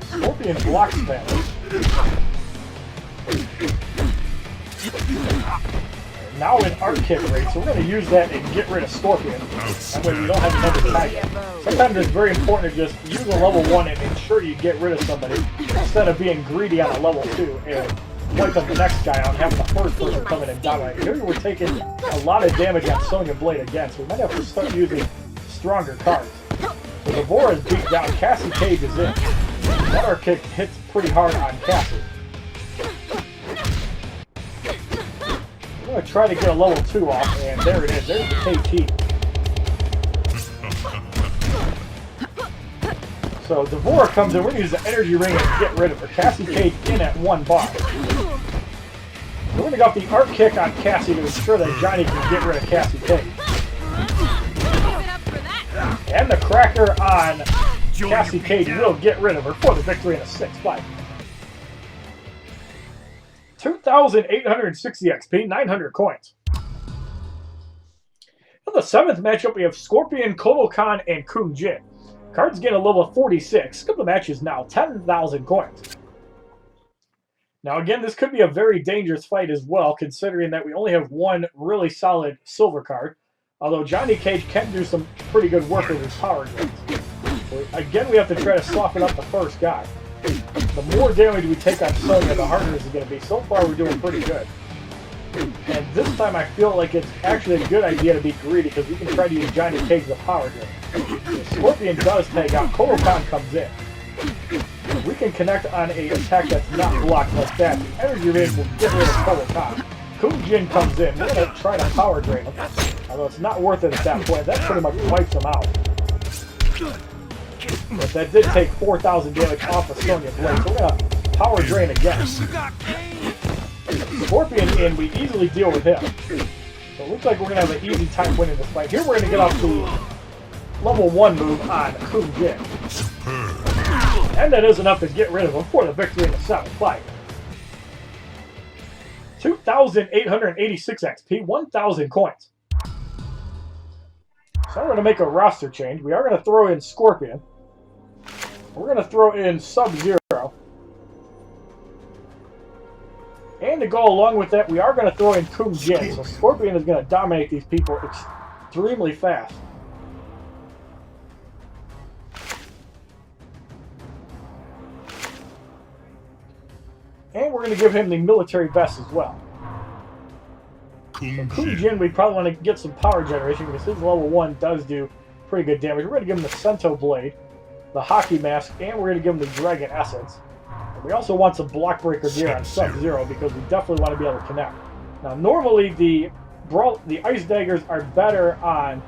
Scorpion blocks damage. Now in art kick rate, so we're going to use that and get rid of Scorpion. That way we don't have another tag. Sometimes it's very important to just use a level 1 and ensure you get rid of somebody instead of being greedy on a level 2 and wipe up the next guy out and having the first person come in and dominate. Here we're taking a lot of damage on Sonya Blade again, so we might have to start using stronger cards. So Devora is beat down, Cassie Cage is in. That art kick hits pretty hard on Cassie. I'm going to try to get a level 2 off, and there it is. There's the KT. So Devora comes in. We're going to use the energy ring and get rid of her. Cassie Cage in at 1 bar. We're going to go off the art kick on Cassie to ensure that Johnny can get rid of Cassie Cage. And the cracker on Cassie Cage will get rid of her for the victory in a 6th fight. 2,860 XP, 900 coins. In the 7th matchup, we have Scorpion, Kodokan, and Kung Jin. Cards gain a level of 46. Skip the match is now 10,000 coins. Now again, this could be a very dangerous fight as well, considering that we only have 1 really solid silver card. Although Johnny Cage can do some pretty good work with his power grades. So again, we have to try to soften up the first guy. The more damage we take on Sonya, the harder it's going to be. So far, we're doing pretty good. And this time, I feel like it's actually a good idea to be greedy, because we can try to use Johnny Cage with power grade. Scorpion does take out. Kodokan comes in. If we can connect on an attack that's not blocked like that, the energy ring will get rid of Kodokan. Kung Jin comes in. We're going to try to power drain him. Although it's not worth it at that point. That pretty much wipes him out. But that did take 4,000 damage off of Sonya Blade. So we're going to power drain again. Scorpion in, we easily deal with him. So it looks like we're going to have an easy time winning this fight. Here we're going to get off the level 1 move on Kung Jin. And that is enough to get rid of him for the victory in the 7th fight. 2,886 XP, 1,000 coins. So we're going to make a roster change. We are going to throw in Scorpion. We're going to throw in Sub-Zero. And to go along with that, we are going to throw in Kung Jin. So Scorpion is going to dominate these people extremely fast. And we're going to give him the military vest as well. So Kung Jin, we probably want to get some power generation because his level 1 does do pretty good damage. We're going to give him the Sento Blade, the Hockey Mask, and we're going to give him the Dragon Essence. And we also want some Block Breaker gear on Sub-Zero because we definitely want to be able to connect. Now, normally the Ice Daggers are better on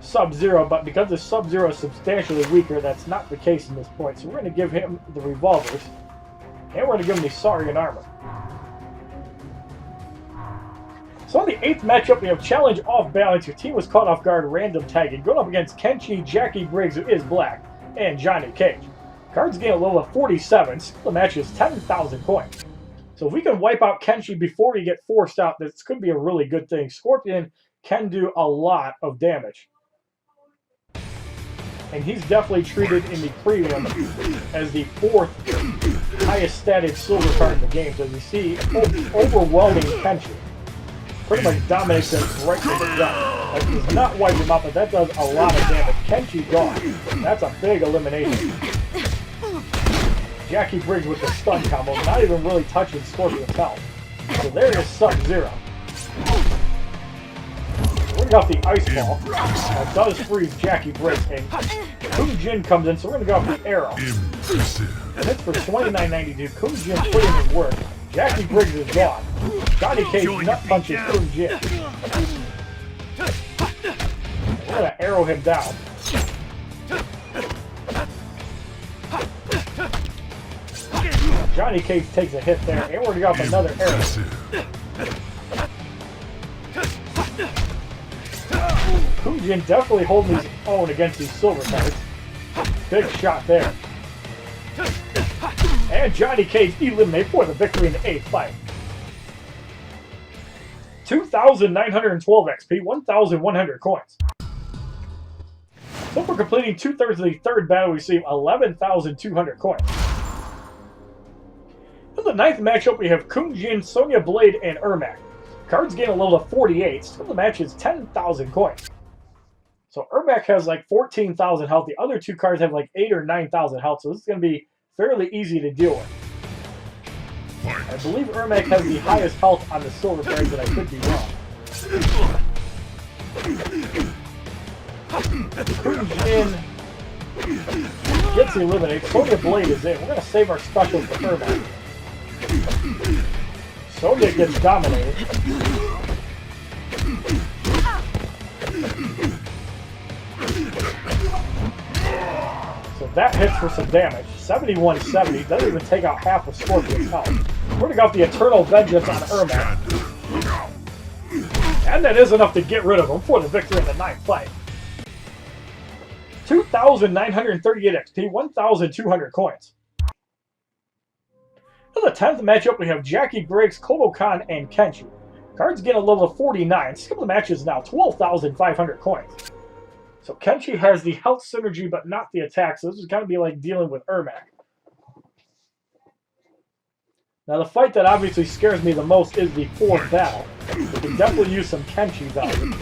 Sub-Zero, but because the Sub-Zero is substantially weaker, that's not the case in this point. So we're going to give him the Revolvers, and we're going to give him the Saurian Armor. So in the 8th matchup, we have Challenge Off Balance. Your team was caught off guard, random tagging. Going up against Kenshi, Jackie Briggs, who is black, and Johnny Cage. Cards gain a level of 47. The match is 10,000 coins. So if we can wipe out Kenshi before we get forced out, this could be a really good thing. Scorpion can do a lot of damage. And he's definitely treated in the premium as the 4th highest statted silver card in the game. So as you see, overwhelming Kenshi. pretty much dominates him right from the jump. That does not wipe him out, but that does a lot of damage. Kenshi gone. That's a big elimination. Jackie Briggs with the stun combo, not even really touching Scorpion's health. So there is Sub-Zero. We're going to go off the Ice Ball. That does freeze Jackie Briggs. And Kung Jin comes in, so we're going to go off the Arrow. And it's for $29.92. Kung Jin putting in work. Jackie Briggs is gone. Johnny Cage nut punches Kung Jin. We're going to arrow him down. Johnny Cage takes a hit there, and we're going to go off another arrow. Kung Jin definitely holding his own against these silver cards. Big shot there. And Johnny Cage eliminated for the victory in the 8th fight. 2,912 XP, 1,100 coins. So for completing 2/3 of the 3rd battle, we receive 11,200 coins. In the 9th matchup, we have Kung Jin, Sonya Blade, and Ermac. Cards gain a level of 48, so the match is 10,000 coins. So Ermac has like 14,000 health. The other two cards have like 8,000 or 9,000 health, so this is going to be fairly easy to deal with. I believe Ermac has the highest health on the silver cards, but I could be wrong. Kung Jin gets eliminated. Sonya Blade is in. We're going to save our specials for Ermac. Sonya gets dominated. So that hits for some damage. 7170. Doesn't even take out half of Scorpion's health. We're going to go with the Eternal Vengeance on Ermac. And that is enough to get rid of him for the victory in the 9th fight. 2,938 XP, 1,200 coins. In the 10th matchup, we have Jackie Briggs, Kodokan, and Kenshi. Cards get a level of 49. Skill of the match is now 12,500 coins. So Kenshi has the health synergy, but not the attack. So this is kind of be like dealing with Ermac. Now the fight that obviously scares me the most is the 4th battle. We can definitely use some Kenshi value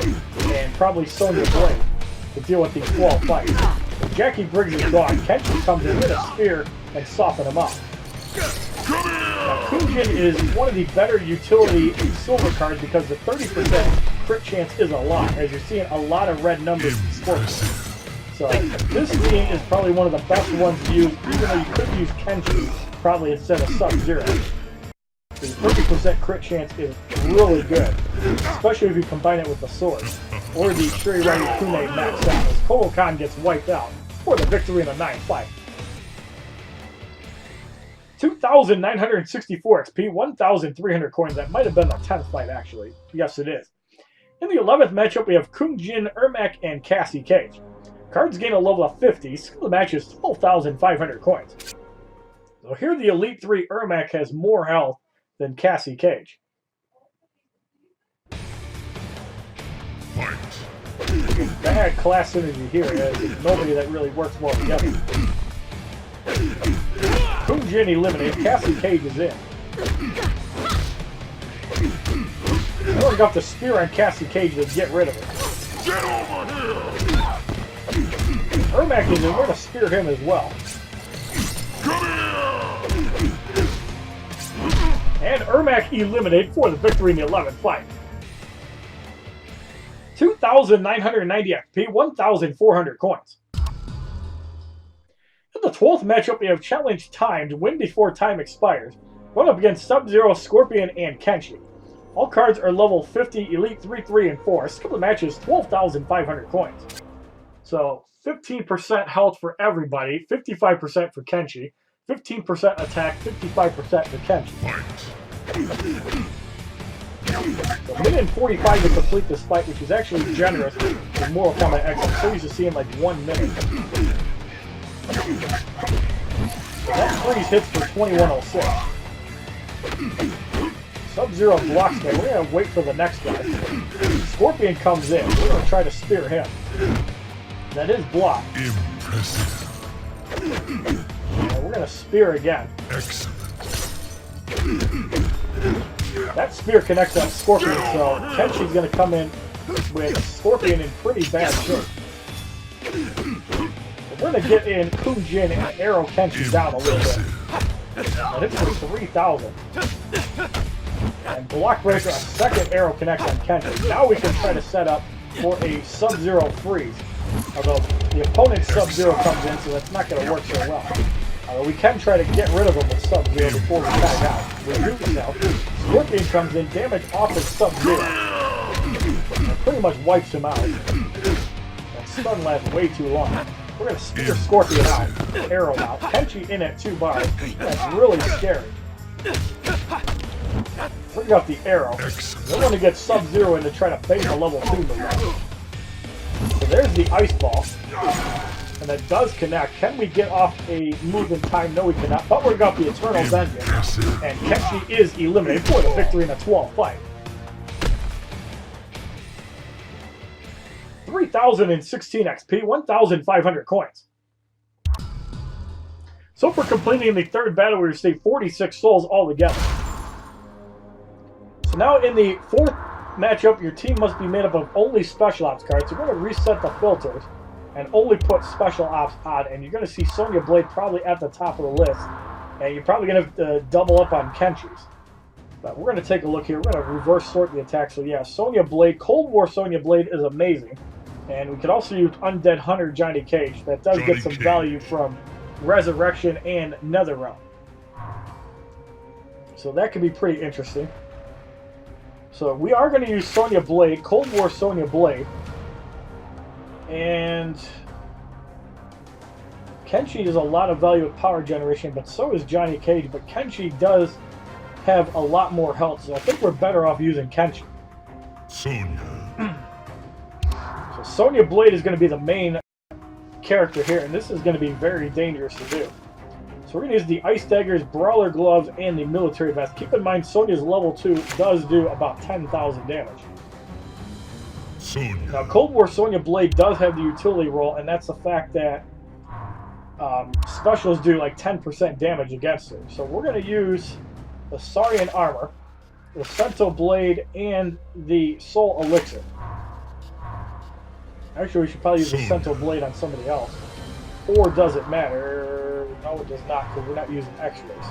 and probably Sonya Blade to deal with these 12 fights. If Jackie Briggs is gone, Kenshi comes in with a spear and soften him up. Now, Kung Jin is one of the better utility silver cards because the 30% crit chance is a lot, as you're seeing a lot of red numbers in sports. So this team is probably one of the best ones to use, even though you could use Kenshi probably instead of Sub-Zero. The 30% crit chance is really good, especially if you combine it with the sword, or the Shuri Ryu Kune maxed out, as Kodokan gets wiped out for the victory in the 9th fight. 2,964 XP, 1,300 coins. That might have been the 10th fight, actually. Yes, it is. In the 11th matchup, we have Kung Jin, Ermac, and Cassie Cage. Cards gain a level of 50. Skill of the match is 12,500 coins. So here, the Elite 3 Ermac has more health than Cassie Cage. Bad class synergy here, as there's nobody that really works well together. Kung Jin eliminated. Cassie Cage is in. I only got the spear on Cassie Cage to get rid of it. Get over here! Ermac is in. We're going to spear him as well. Come here! And Ermac eliminated for the victory in the 11th fight. 2,990 XP, 1,400 coins. In the 12th matchup, we have Challenge Timed, win before time expires. Going up against Sub-Zero, Scorpion, and Kenshi. All cards are level 50, Elite 3, 3, and 4. Skill of the match is 12,500 coins. So 15% health for everybody, 55% for Kenshi, 15% attack, 55% for Kenshi. So a minute and 45 to complete this fight, which is actually generous in Mortal Kombat X. I'm so used to seeing like 1 minute. That freeze hits for 2106. Sub-Zero blocks me. We're going to wait for the next guy. Scorpion comes in. We're going to try to spear him. That is blocked. Impressive. And we're going to spear again. Excellent. That spear connects on Scorpion, so Kenshi's going to come in with Scorpion in pretty bad shape. We're going to get in Kunjin and arrow Kenshi down a little bit. That hits for 3,000. And Block Breaker, a second arrow connects on Kenshi. Now we can try to set up for a Sub-Zero freeze. Although the opponent's Sub-Zero comes in, so that's not going to work so well. Although we can try to get rid of him with Sub-Zero before we tag out. We do so. Scorpion comes in, damage off his Sub-Zero. And pretty much wipes him out. That stun lasts way too long. We're going to spear Scorpion out. Arrow out. Kenshi in at 2 bars. That's really scary. Bring up the arrow. We want to get Sub-Zero in to try to bait a level 2 move. So there's the Ice Ball. And that does connect. Can we get off a move in time? No, we cannot. But we've got the Eternal Vengeance. And Kenshi is eliminated for the victory in a 12 fight. 3,016 XP, 1,500 coins. So for completing the third battle, we received 46 souls altogether. So now in the fourth matchup, your team must be made up of only Special Ops cards. You're going to reset the filters and only put Special Ops on, and you're going to see Sonya Blade probably at the top of the list, and you're probably going to double up on Kenshi's. But we're going to take a look here. We're going to reverse sort the attack. So yeah, Sonya Blade, Cold War Sonya Blade is amazing, and we could also use Undead Hunter Johnny Cage. That does get some value from Resurrection and Netherrealm. So that could be pretty interesting. So we are going to use Sonya Blade, Cold War Sonya Blade. And Kenshi does a lot of value with power generation, but so is Johnny Cage. But Kenshi does have a lot more health, so I think we're better off using Kenshi. Sonya. So Sonya Blade is going to be the main character here, and this is going to be very dangerous to do. So we're going to use the Ice Daggers, Brawler Gloves, and the Military Vest. Keep in mind, Sonya's level 2 does do about 10,000 damage. Sonya. Now, Cold War Sonya Blade does have the utility role, and that's the fact that specials do like 10% damage against her. So we're going to use the Saurian Armor, the Sento Blade, and the Soul Elixir. Actually, we should probably use the Sento Blade on somebody else. Or does it matter? No, it does not, because we're not using X-rays.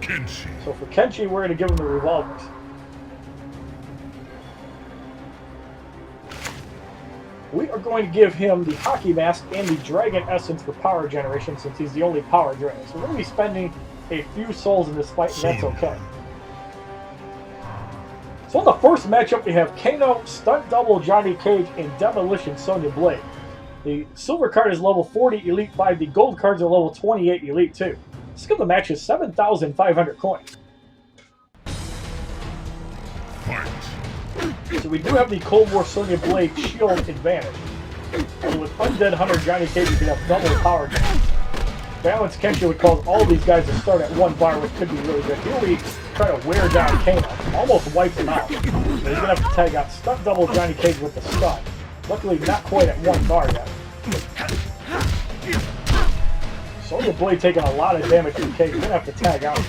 Kenshi. So for Kenshi, we're going to give him the revolvers. We are going to give him the Hockey Mask and the Dragon Essence for power generation, since he's the only power drainer. So we're going to be spending a few souls in this fight, and that's okay. So in the first matchup, we have Kano, Stunt Double Johnny Cage, and Demolition Sonya Blade. The silver card is level 40, Elite 5. The gold cards are level 28, Elite 2. Skill of the match is 7,500 coins. Fight. So we do have the Cold War Sonya Blade shield advantage. So with Undead Hunter Johnny Cage, you can have double power damage. Balance Kenshi would cause all these guys to start at 1 bar, which could be really good. Here we try to wear down Kano. Almost wipes him out. So he's going to have to tag out Stunt Double Johnny Cage with the stun. Luckily, not quite at 1 bar yet. Sonya Blade taking a lot of damage from Cage. We're going to have to tag out.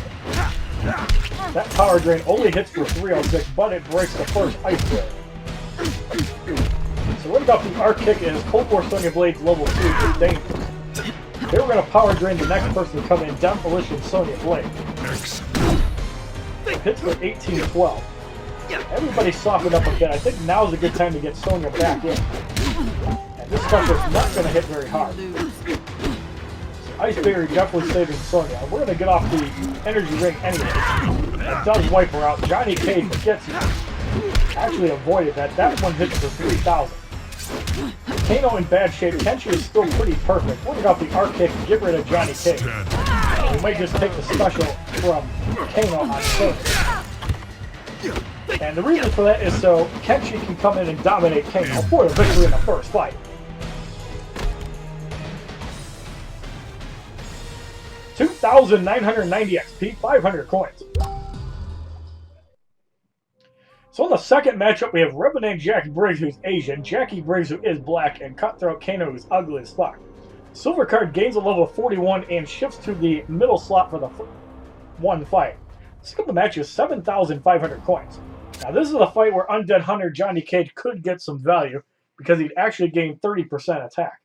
That power drain only hits for 306, but it breaks the first ice barrier. So what about the arc kick is Cold War Sonya Blade's level 2 is dangerous. Here we're going to power drain the next person to come in, Demolition Sonya Blade. Hits for 1812. Everybody soften up a bit. I think now's a good time to get Sonya back in. And this stuff is not going to hit very hard. Ice Barrier definitely saving Sonya. We're going to get off the energy ring anyway. It does wipe her out. Johnny Cage gets it. Actually avoided that. That one hits for 3,000. Kano in bad shape. Kenshi is still pretty perfect. We're going to get off the arc kick and get rid of Johnny Cage. We might just take the special from Kano on Sonya. And the reason for that is so Kenshi can come in and dominate Kano for the victory in the first fight. $2,990 XP, 500 coins. So in the second matchup, we have Revenant Jack Briggs, who's Asian, Jackie Briggs, who is black, and Cutthroat Kano, who's ugly as fuck. Silver card gains a level 41 and shifts to the middle slot for the one fight. Skill the match is 7,500 coins. Now this is a fight where Undead Hunter Johnny Cage could get some value because he'd actually gain 30% attack.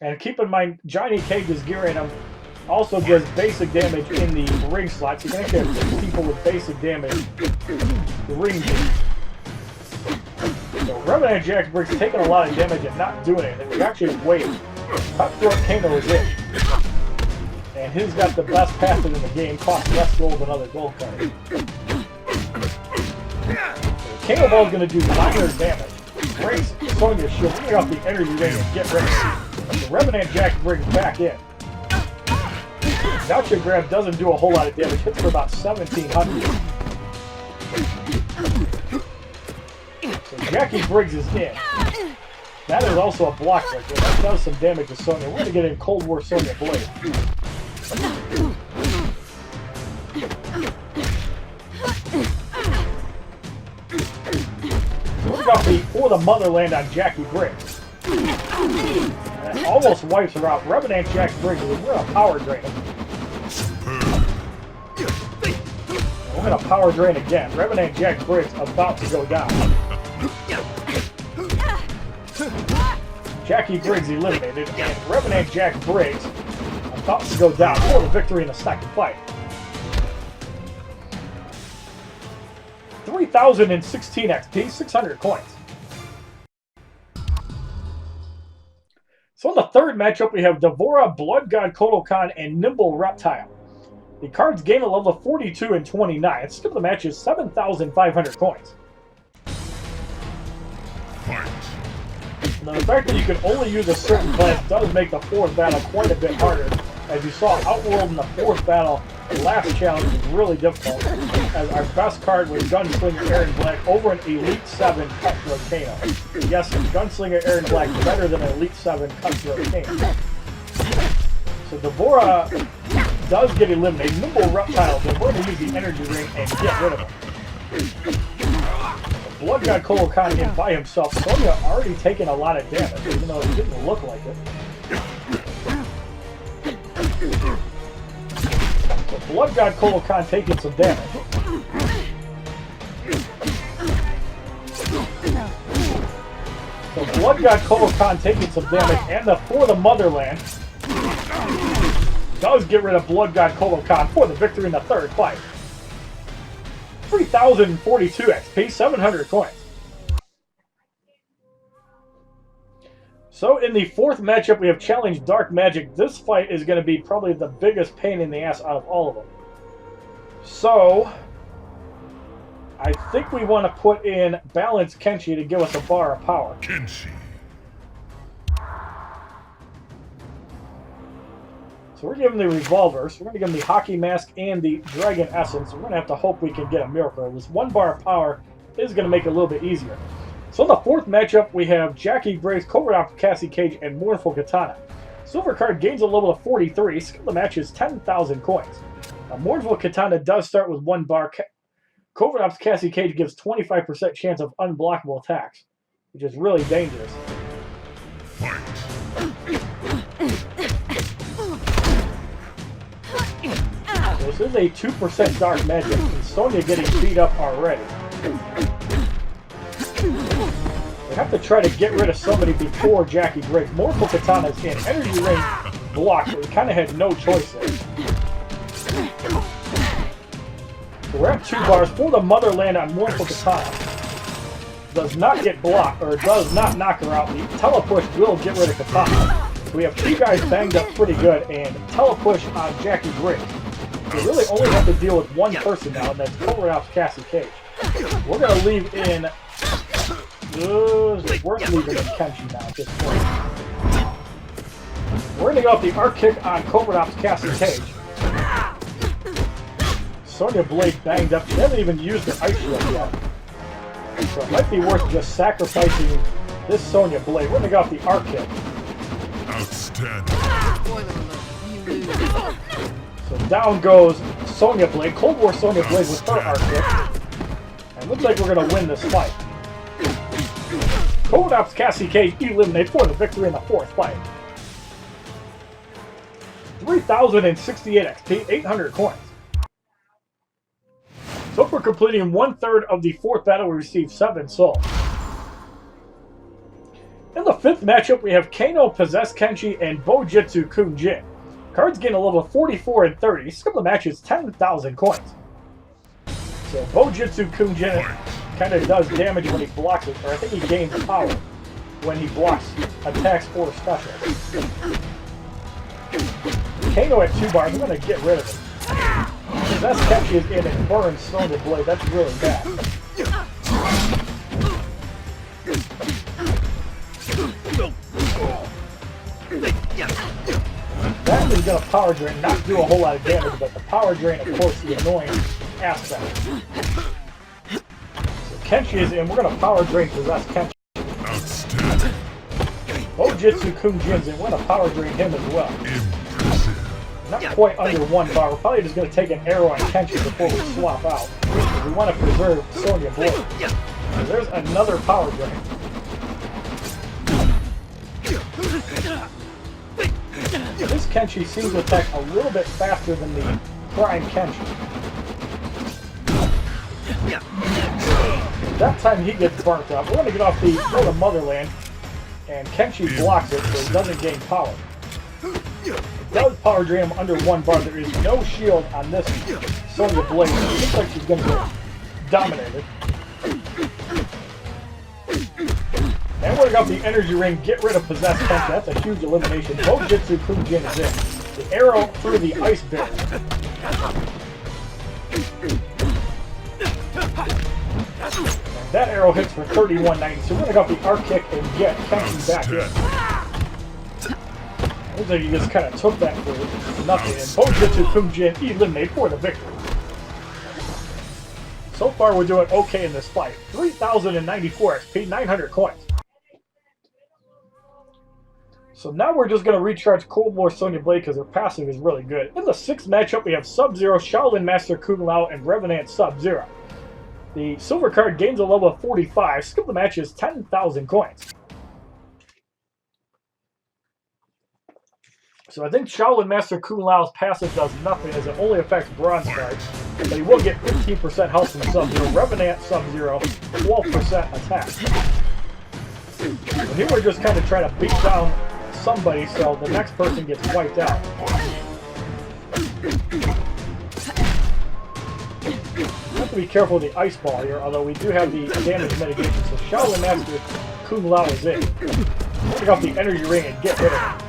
And keep in mind, Johnny Cage's gear item also gives basic damage in the ring slots. You can actually have 6 people with basic damage ring gear. So Revenant Jack Briggs taking a lot of damage and not doing it. If you actually wait, Cutthroat Kano is in. And he's got the best passive in the game, costs less gold than other gold cards. Kano Ball is going to do minor damage. Breaks Sonya's shield, bring off the energy ring and get ready. The Revenant Jack Briggs back in. Gotcha Grab doesn't do a whole lot of damage, hits for about 1,700. So Jackie Briggs is in. That is also a block right there. That does some damage to Sonya. We're going to get in Cold War Sonya Blade. So we got the For the Motherland on Jackie Briggs. And that almost wipes her out. Revenant Jack Briggs, we're going to power drain him. We're going to power drain again. Revenant Jack Briggs about to go down. Jackie Briggs eliminated, and Revenant Jack Briggs about to go down for the victory in the second fight. 3,016 XP, 600 coins. So in the third matchup, we have Devora, Blood God Kotal Khan, and Nimble Reptile. The cards gain a level of 42 and 29. Skip of the match is 7,500 coins. Now the fact that you can only use a certain class does make the fourth battle quite a bit harder. As you saw, Outworld in the fourth battle, the last challenge was really difficult, as our best card was Gunslinger Aaron Black over an Elite 7 Cutthroat Kano. Yes, Gunslinger Aaron Black is better than an Elite 7 Cutthroat Kano. So Devora does get eliminated. Nimble Reptile, they're going to use the energy ring and get rid of him. Blood God Kotal Khan in by himself. Sonya already taken a lot of damage, even though it didn't look like it. So Blood God Kotal Khan taking some damage. So Blood God Kotal Khan taking some damage, and the For the Motherland does get rid of Blood God Kotal Khan for the victory in the third fight. 3,042 XP, 700 coins. So in the fourth matchup, we have Challenge Dark Magic. This fight is going to be probably the biggest pain in the ass out of all of them. So I think we want to put in Balance Kenshi to give us a bar of power. Kenshi. So we're giving the revolvers, we're going to give them the hockey mask and the dragon essence. We're going to have to hope we can get a miracle. This 1 bar of power is going to make it a little bit easier. So in the fourth matchup, we have Jackie Briggs, Cobra Ops Cassie Cage, and Mournful Katana. Silver card gains a level of 43. Skill of the match is 10,000 coins. Mournful Katana does start with 1 bar. Cobra Ops Cassie Cage gives 25% chance of unblockable attacks, which is really dangerous. Fight. So this is a 2% dark magic, and Sonya getting beat up already. We have to try to get rid of somebody before Jackie Briggs. Mournful Katana's in. Energy ring blocked, but we kind of had no choice there. So we're at 2 bars. For the Motherland on Mournful Katana. Does not get blocked, or does not knock her out. The telepush will get rid of Katana. So we have 2 guys banged up pretty good, and telepush on Jackie Briggs. We really only have to deal with 1 person now, and that's Cobra Ops Cassie Cage. We're going to leave in... we're leaving in Kenshi now at this point. We're going to go off the arc kick on Cobra Ops Cassie Cage. Sonya Blade banged up. She hasn't even used her ice shield yet. So it might be worth just sacrificing this Sonya Blade. We're going to go off the arc kick. Outstanding. So down goes Sonya Blade. Cold War Sonya Blade with her arc kick. And looks like we're going to win this fight. Cobra Ops Cassie Cage eliminated for the victory in the fourth fight. 3,068 XP, 800 coins. So for completing 1/3 of the 4th battle, we receive 7 souls. In the 5th matchup, we have Kano, Possess Kenshi, and Bojutsu Kunjin. Cards gain a level 44 and 30. Skip the match is 10,000 coins. So Bojutsu Kunjin kind of does damage when he blocks it, or I think he gains power when he blocks attacks or specials. Kano at 2 bars, I'm going to get rid of it. Possess Kenshi is in and burns Sonya Blade, that's really bad. That is going to power drain, not do a whole lot of damage, but the power drain, of course, the annoying aspect. So Kenshi is in, we're going to power drain Possess Kenshi. Outstanding. Bojutsu Kunjin's in, we're going to power drain him as well. Impressive. Not quite under 1 bar, we're probably just going to take an arrow on Kenshi before we swap out. We want to preserve Sonya Blade. So there's another power drain. This Kenshi seems to attack a little bit faster than the Prime Kenshi. That time he gets burnt up. We're going to get off the go to Motherland, and Kenshi blocks it so he doesn't gain power. It does power drain him under 1 bar. There is no shield on this Sonya Blade. It looks like she's going to get dominated. And we're going to the energy ring, get rid of Possess Kenshi. That's a huge elimination. Bojutsu Kunjin is in. The arrow through the ice barrier. And that arrow hits for 3190. So we're going to go the arc kick and get Kenshi back in. Looks like he just kind of took that for nothing. And Bojutsu Kunjin eliminated for the victory. So far we're doing okay in this fight. 3,094 XP, 900 coins. So now we're just going to recharge Cold War Sonya Blade because her passive is really good. In the 6th matchup, we have Sub-Zero, Shaolin Master Kung Lao, and Revenant Sub-Zero. The silver card gains a level of 45. Skip the match is 10,000 coins. So I think Shaolin Master Kung Lao's passive does nothing as it only affects bronze cards. But he will get 15% health from Sub-Zero. Revenant Sub-Zero, 12% attack. And here we're just kind of trying to beat down somebody so the next person gets wiped out. We have to be careful with the ice ball here, although we do have the damage mitigation. So Shaolin Master Kung Lao is in. Pick up the energy ring and get rid of it.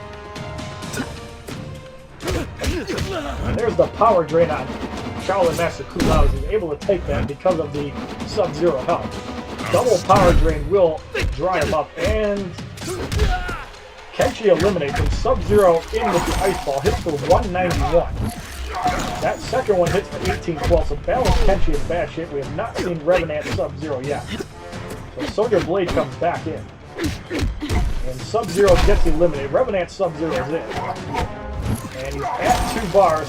And there's the power drain on Shaolin Master Kung Lao. He's able to take that because of the Sub-Zero health. Double power drain will dry him up, and Kenshi eliminates him. Sub-Zero in with the ice ball, hits for 191. That second one hits for 1812, so Balanced Kenshi in bad shape. We have not seen Revenant Sub-Zero yet. So Sonya Blade comes back in. And Sub-Zero gets eliminated. Revenant Sub-Zero is in. And he's at 2 bars.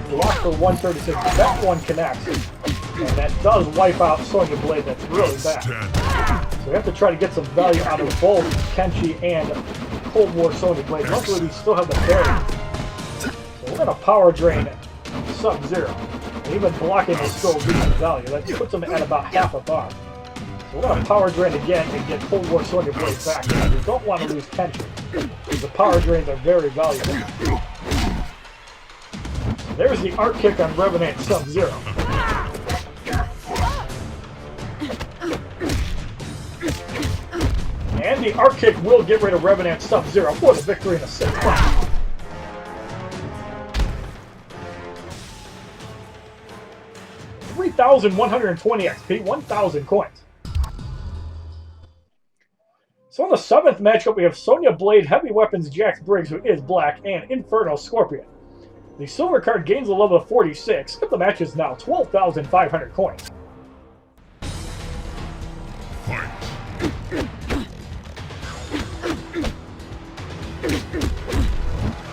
Blocked for 136. That one connects. And that does wipe out Sonya Blade. That's really bad. So we have to try to get some value out of both Kenshi and Cold War Sonya Blade. Luckily, we still have the barrier. So we're going to power drain Sub-Zero. And even blocking is still decent value. That puts him at about half a bar. So we're going to power drain again and get Cold War Sonya Blade back. We don't want to lose Kenshi. The power drains are very valuable. So there's the arc kick on Revenant Sub-Zero. And the arc kick will get rid of Revenant Sub-Zero for the victory in the 6th round. $3,120 XP, 1,000 coins. So in the 7th matchup, we have Sonya Blade, Heavy Weapons Jax Briggs, who is black, and Inferno Scorpion. The silver card gains a level of 46, but the match is now 12,500 coins. Fight.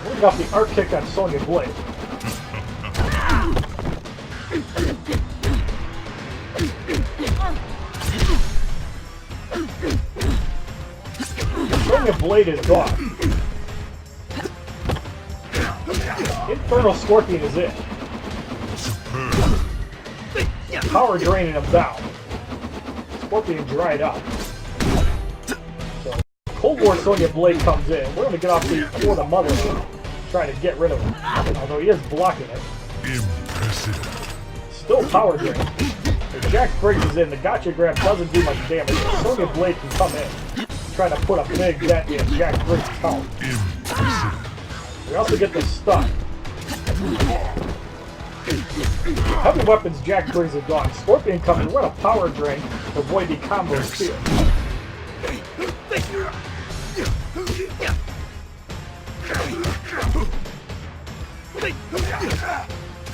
We got the arc kick on Sonya Blade. Sonya Blade is gone. Infernal Scorpion is in. power draining him down. Scorpion dried up. So Cold War Sonya Blade comes in. We're going to get off for the mother, trying to get rid of him. Although he is blocking it. Impressive. Still power drain. So Jax Briggs is in. The gotcha grab doesn't do much damage. Sonya Blade can come in. Try to put a big dent in Jax Briggs' health. Impressive. We also get the stun. Heavy weapons Jax Briggs are gone. Scorpion comes. We're going to power drain to avoid the combo spear.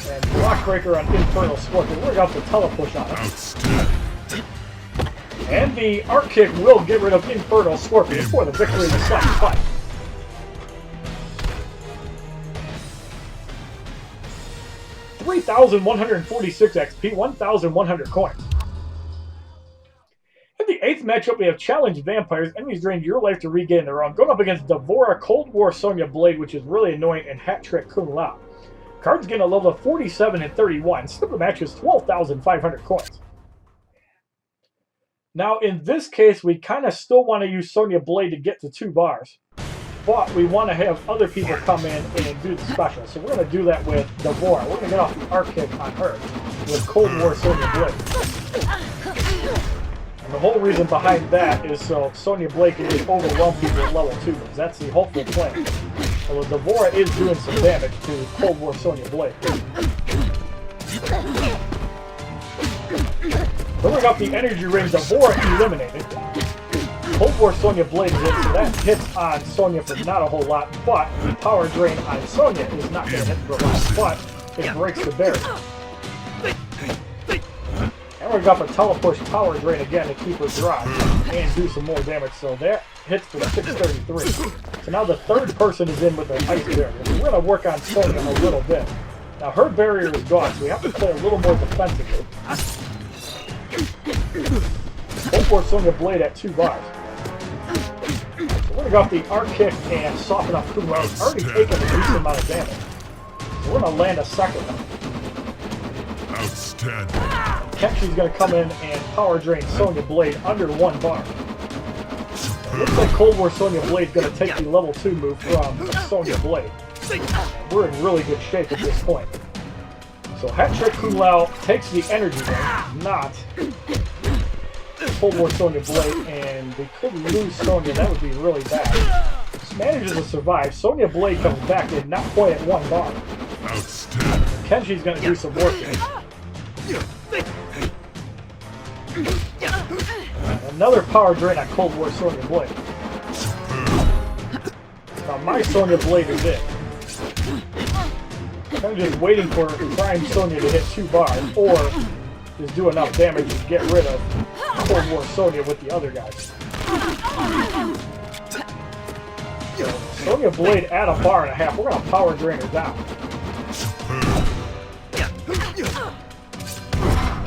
And Blockbreaker on Infernal Scorpion. We're going to telepush on it. Outstanding. And the arc kick will get rid of Infernal Scorpion for the victory in the second fight. $3,146 XP, 1,100 coins. In the 8th matchup, we have Challenge Vampires. Enemies drain your life to regain their own. Going up against Devora, Cold War Sonya Blade, which is really annoying, and Hat Trick Kung Lao. Cards gain a level of 47 and 31. Skip the match is 12,500 coins. Now, in this case, we kind of still want to use Sonya Blade to get to 2 bars. But we want to have other people come in and do the special. So we're going to do that with Devora. We're going to get off the arc kick on her with Cold War Sonya Blade. And the whole reason behind that is so Sonya Blade can just overwhelm people at level 2 moves. That's the hopeful plan. Although Devora is doing some damage to Cold War Sonya Blade. Then we got the energy ring, Devora eliminated. Cold War Sonya Blade is in, so that hits on Sonya for not a whole lot, but the power drain on Sonya is not going to hit for a lot, but it breaks the barrier. And we got the telepush power drain again to keep her dry and do some more damage, so that hits for 633. So now the third person is in with the ice barrier. So we're going to work on Sonya a little bit. Now her barrier is gone, so we have to play a little more defensively. Cold War Sonya Blade at 2 bars. So we're going to go off the arc kick and soften up Kung Lao. He's already taken a decent amount of damage. So we're going to land a second one. Outstanding. Kenshi's going to come in and power drain Sonya Blade under 1 bar. Looks like Cold War Sonya Blade is going to take the level 2 move from Sonya Blade. We're in really good shape at this point. So Hat Trick Kung Lao takes the energy ring, not Cold War Sonya Blade, and we could lose Sonya. That would be really bad. Manages to survive. Sonya Blade comes back in, not quite at 1 bar. Outstanding. Kenshi's going to do some work here. Another power drain on Cold War Sonya Blade. Now my Sonya Blade is in. I'm just waiting for Prime Sonya to hit 2 bars, or just do enough damage to get rid of Cold War Sonya with the other guys. So, Sonya Blade at 1.5 bars. We're going to power drain her down.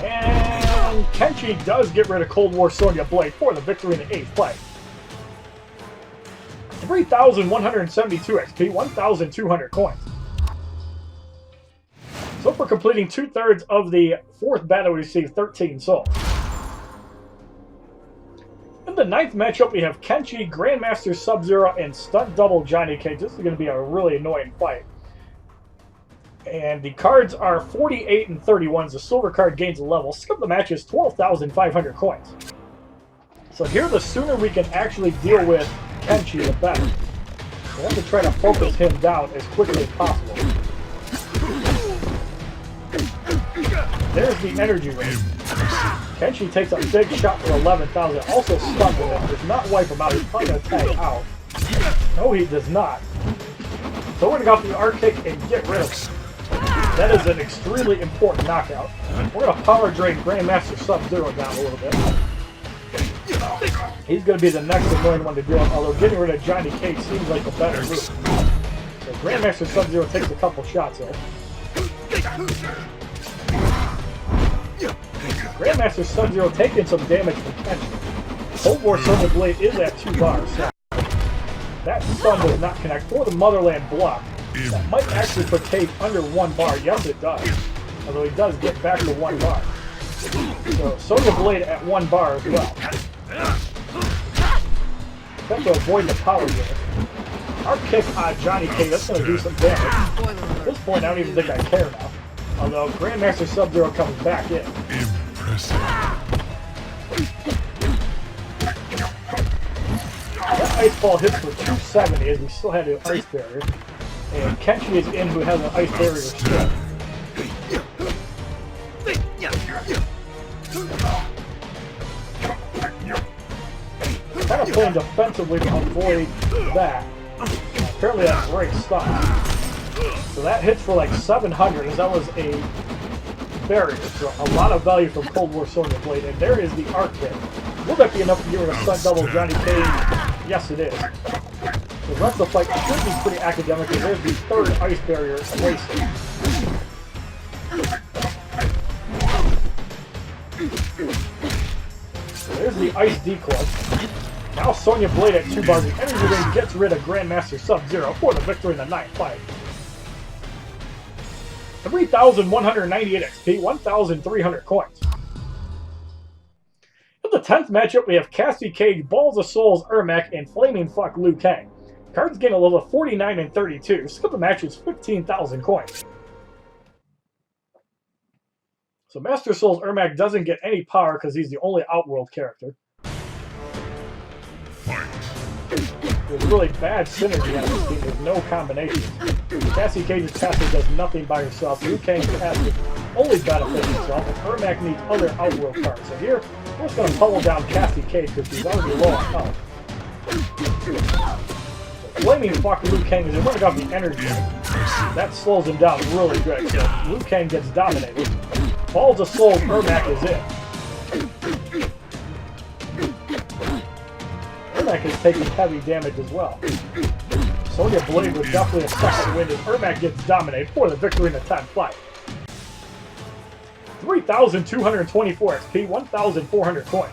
And Kenshi does get rid of Cold War Sonya Blade for the victory in the 8th fight. 3,172 XP, 1,200 coins. So for completing 2/3 of the 4th battle, we received 13 souls. In the 9th matchup, we have Kenshi, Grandmaster Sub-Zero, and Stunt Double Johnny Cage. This is going to be a really annoying fight. And the cards are 48 and 31. The silver card gains a level. Skip the match is 12,500 coins. So here, the sooner we can actually deal with Kenshi, the better. We have to try to focus him down as quickly as possible. There's the energy ring. Kenshi takes a big shot for 11,000. Also stunned with it. Does not wipe him out. He's probably going to tag out. No, he does not. So we're going to go off the arc kick and get rid of him. That is an extremely important knockout. We're going to power drain Grandmaster Sub-Zero down a little bit. He's going to be the next annoying one to deal with, although getting rid of Johnny Cage seems like a better move. So Grandmaster Sub-Zero takes a couple shots there. Grandmaster Sub-Zero taking some damage from Kenshi. Cold War Sonya Blade is at 2 bars. So that stun does not connect for the Motherland block. That might actually put Cage under 1 bar. Yes, it does. Although he does get back to 1 bar. So Sonya Blade at 1 bar as well. Have to avoid the power drain. Our kick on Johnny Cage, that's going to do some damage. At this point, I don't even think I care now. Although Grandmaster Sub-Zero comes back in. Impressive. That ice ball hits for 270 as we still had an ice barrier. And Kenshi is in who has an ice barrier still. Kind of playing defensively to avoid that. Apparently that's great stuff. So that hits for like 700 as that was a barrier. So a lot of value from Cold War Sonya Blade. And there is the arc hit. Will that be enough to give her a stunt double Johnny Cage? Yes it is. The rest of the fight should be pretty academic because there's the third ice barrier wasted. So there's the ice D-clutch. Now Sonya Blade at 2 bars. The energy ring gets rid of Grandmaster Sub-Zero for the victory in the 9th fight. 3,198 XP, 1,300 coins. In the 10th matchup, we have Cassie Cage, Balls of Souls, Ermac, and Flaming Fuck Liu Kang. Cards gain a level of 49 and 32. Skip the match is 15,000 coins. So Master Souls Ermac doesn't get any power because he's the only Outworld character. There's really bad synergy on this team. There's no combinations. Cassie Cage's passive does nothing by herself. Liu Kang's passive only benefits himself, and Ermac needs other Outworld cards. So here, we're just going to pummel down Cassie Cage because she's already low on health. Flaming Fuck Liu Kang is running off the energy. That slows him down really good. So Liu Kang gets dominated. Balls of Souls, Ermac is it. Ermac is taking heavy damage as well. Sonya Blade was definitely a second win as Ermac gets dominated for the victory in the 10th fight. 3,224 XP, 1,400 coins.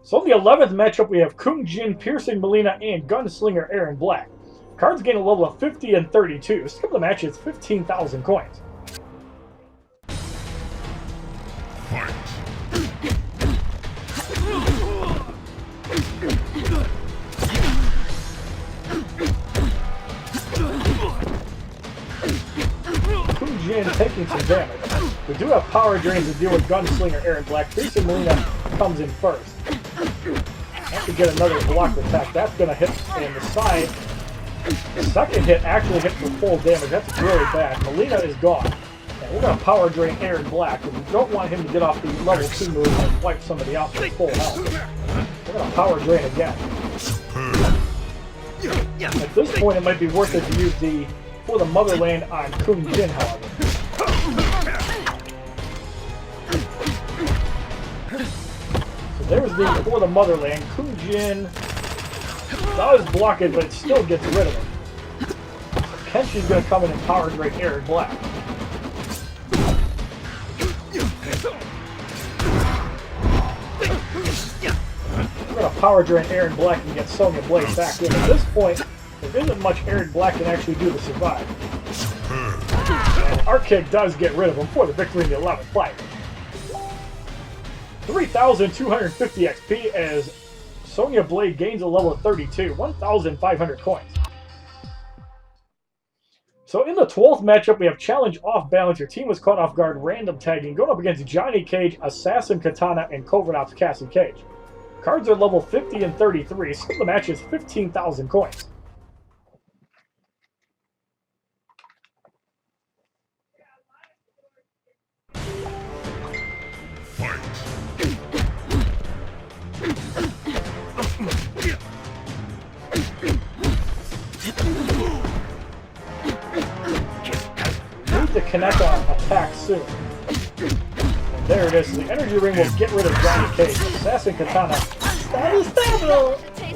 So in the 11th matchup, we have Kung Jin, Piercing Melina, and Gunslinger Aaron Black. Cards gain a level of 50 and 32. Skip the match is 15,000 coins. Fight. Kung Jin taking some damage. We do have power drains to deal with Gunslinger Aaron Black. Piercing Melina comes in first. Have to get another block attack. That's going to hit in the side. The second hit actually hit for full damage. That's really bad. Melina is gone. And we're going to power drain Aaron Black. And we don't want him to get off the level 2 move and wipe somebody out for full health. We're going to power drain again. At this point, it might be worth it to use the For the Motherland on Kung Jin, however. So there's the For the Motherland. Kung Jin does block it, but it still gets rid of it. Kenshi's going to come in and power drain Aaron Black. We're going to power drain Aaron Black and get Sonya Blade back in. At this point, there isn't much Aaron Black can actually do to survive. And our kick does get rid of him for the victory in the 11th fight. 3,250 XP as Sonya Blade gains a level of 32, 1,500 coins. So in the 12th matchup, we have Challenge Off Balance. Your team was caught off guard, random tagging, going up against Johnny Cage, Assassin Katana, and Covert Ops Cassie Cage. Cards are level 50 and 33, so the match is 15,000 coins. Need to connect on attack soon. And there it is. The energy ring will get rid of Johnny Cage. Assassin Katana.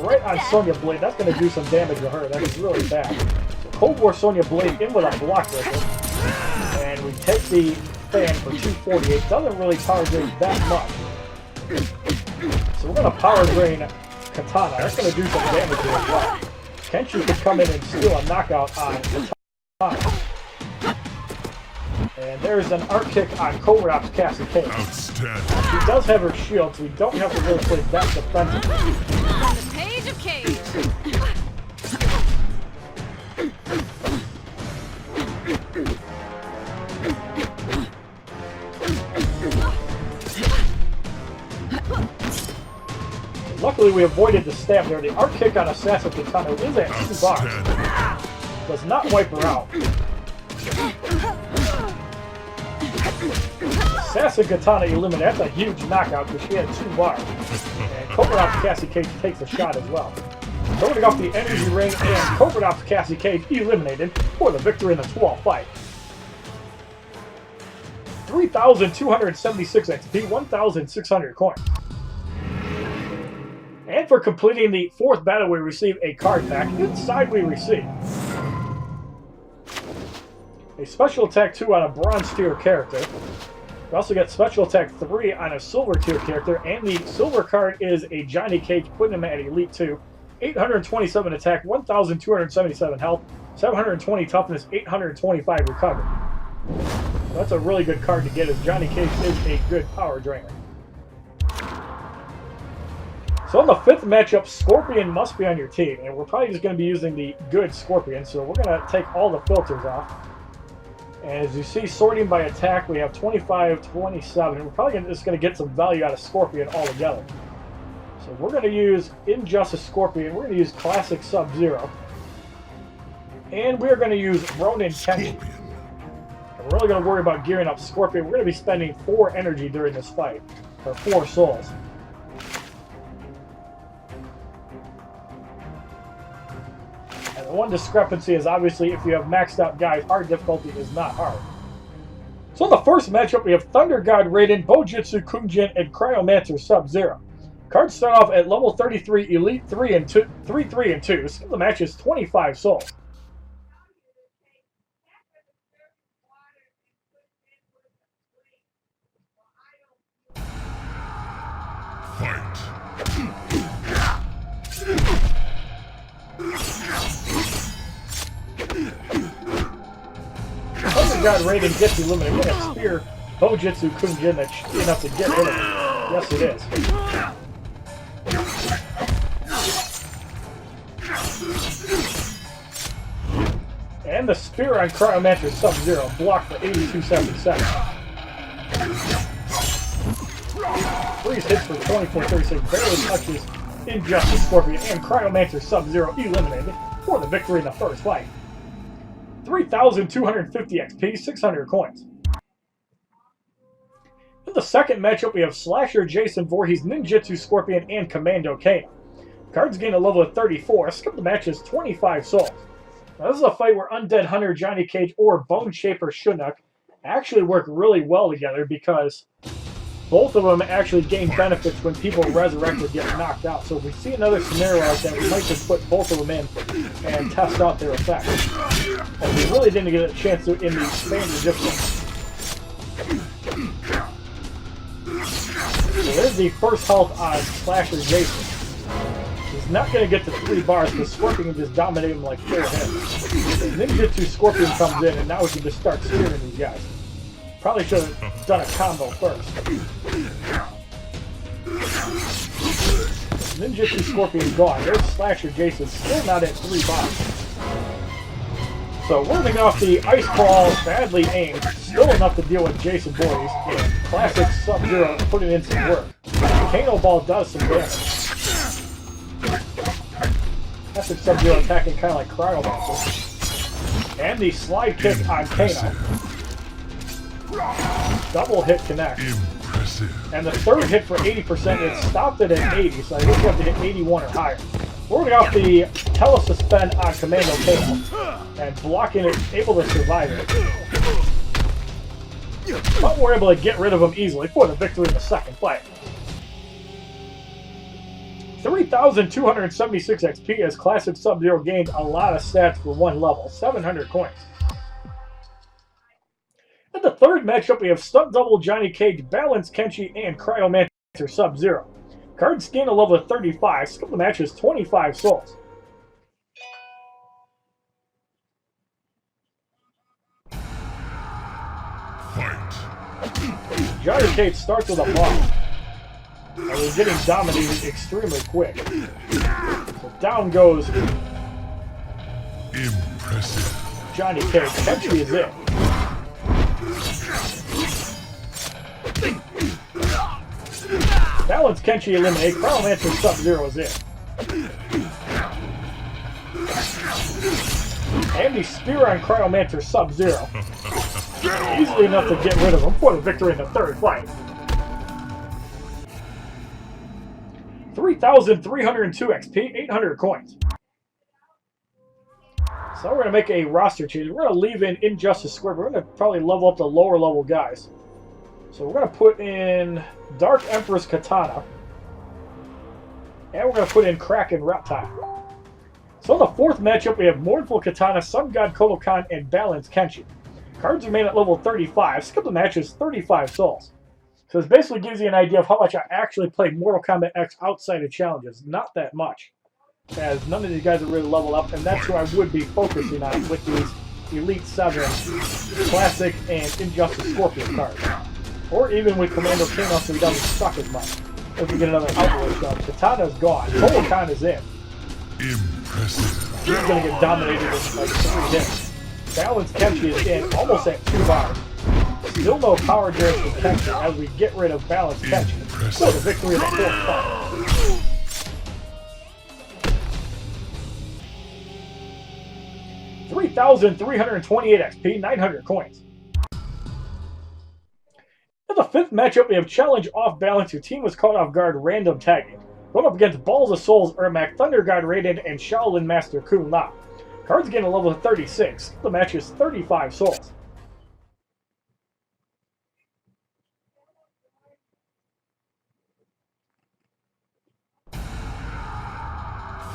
Right on Sonya Blade. That's going to do some damage to her. That is really bad. So Cold War Sonya Blade in with a block breaker. And we take the fan for 248. Doesn't really power drain that much. So we're going to power drain Katana. That's going to do some damage to her as well. Kenshi could come in and steal a knockout on Katana. And there's an art kick on Kombat Cassie Cage. Outstanding. She does have her shield, so we don't have to really play that defensive. From the page of Cage. Luckily, we avoided the stab there. The arc kick on Assassin Katana is at 2 bars. Outstanding. Does not wipe her out. Assassin Katana eliminated. That's a huge knockout because she had 2 bars. And Kombat Cassie Cage takes a shot as well. Throwing off the energy ring, and Kombat Cassie Cage eliminated for the victory in the 12th fight. 3,276 XP, 1,600 coins. And for completing the 4th battle, we receive a card pack. Inside, we receive a special attack 2 on a bronze tier character. We also get special attack 3 on a silver tier character, and the silver card is a Johnny Cage, putting him at Elite 2. 827 attack, 1,277 health, 720 toughness, 825 recovery. That's a really good card to get, as Johnny Cage is a good power drainer. So in the 5th matchup, Scorpion must be on your team, and we're probably just going to be using the good Scorpion, so we're going to take all the filters off. And as you see, sorting by attack, we have 25, 27, and we're probably just going to get some value out of Scorpion altogether. So we're going to use Injustice Scorpion, we're going to use Classic Sub-Zero, and we're going to use Ronin Kenshin. And we're only going to worry about gearing up Scorpion. We're going to be spending 4 energy during this fight, or 4 souls. And the one discrepancy is obviously if you have maxed out guys, hard difficulty is not hard. So in the first matchup, we have Thunder God Raiden, Bojutsu Kunjin, and Cryomancer Sub-Zero. Cards start off at level 33, Elite 3 and 2, 3, 3 and 2. So the match is 25 souls. Fight. Thunder God Raiden gets eliminated. We're going to spear Bojutsu Kunjin. That's enough to get rid of him. Yes, it is. And the spear on Cryomancer Sub-Zero blocked for 8277. Freeze hits for 2436, barely touches Injustice Scorpion, and Cryomancer Sub-Zero eliminated for the victory in the first fight. 3,250 XP, 600 coins. In the second matchup, we have Slasher Jason Voorhees, Ninjutsu Scorpion, and Commando Kano. Cards gain a level of 34. Skip the match is 25 souls. Now, this is a fight where Undead Hunter Johnny Cage or Bone Shaper Shinnok actually work really well together, because both of them actually gain benefits when people resurrect or get knocked out. So if we see another scenario like that, we might just put both of them in and test out their effects. And we really didn't get a chance to in the standard difficulty. So there's the first health on Slasher Jason. He's not going to get to 3 bars because Scorpion can just dominate him like 4 hits. And Ninjutsu Scorpion comes in, and now we can just start spearing these guys. Probably should have done a combo first. Ninjutsu Scorpion gone. There's Slasher Jason, still not at 3 bars. So warming off the Ice Ball, badly aimed, still enough to deal with Jason Voorhees. And Classic Sub-Zero putting in some work. Kano Ball does some damage. Classic Sub-Zero attacking kind of like Cryomancer. And the slide kick on Kano. Double hit connects. Impressive. And the third hit for 80%, it stopped it at 80, so I think you have to hit 81 or higher. Warming off the Telesuspend on Commando Kano. And blocking it, able to survive it. But we're able to get rid of him easily for the victory in the second fight. 3,276 XP as Classic Sub-Zero gained a lot of stats for 1 level, 700 coins. In the third matchup, we have Stunt Double Johnny Cage, Balance Kenshi, and Cryomancer Sub-Zero. Cards gain a level of 35, skip the match is 25 souls. Johnny Cage starts with a bomb. And we're getting dominated extremely quick. So down goes Impressive. Johnny Cage. Kenshi is in. Balance Kenshi eliminate. Cryomancer Sub-Zero is in. And the spear on Cryomancer Sub-Zero. Easily enough to get rid of him for the victory in the third fight. 3,302 XP, 800 coins. So we're going to make a roster change. We're going to leave in Injustice Square. We're going to probably level up the lower level guys. So we're going to put in Dark Empress Katana. And we're going to put in Kraken Reptile. So in the fourth matchup, we have Mournful Katana, Sun God Kodokan, and Balance Kenshi. Cards remain at level 35. Skip the match is 35 souls. So this basically gives you an idea of how much I actually played Mortal Kombat X outside of challenges. Not that much. As none of these guys are really leveled up, and that's who I would be focusing on with these Elite 7 Classic and Injustice Scorpion cards. Or even with Commando Kano so he doesn't suck as much. If we get another outright shot. Katana's gone. Kodokan is in. Impressive. He's going to get dominated in like 3 hits. Balance Kenshi is in, almost at 2 bars. Still no power drain from Kenshi as we get rid of Balance Kenshi for the victory of the fourth fight. 3,328 XP, 900 coins. In the fifth matchup, we have Challenge Off Balance. Your team was caught off guard, random tagging. Going up against Balls of Souls, Ermac, Thunder God Raiden, and Shaolin Master Kun Lao. Cards gain a level of 36. The match is 35 souls.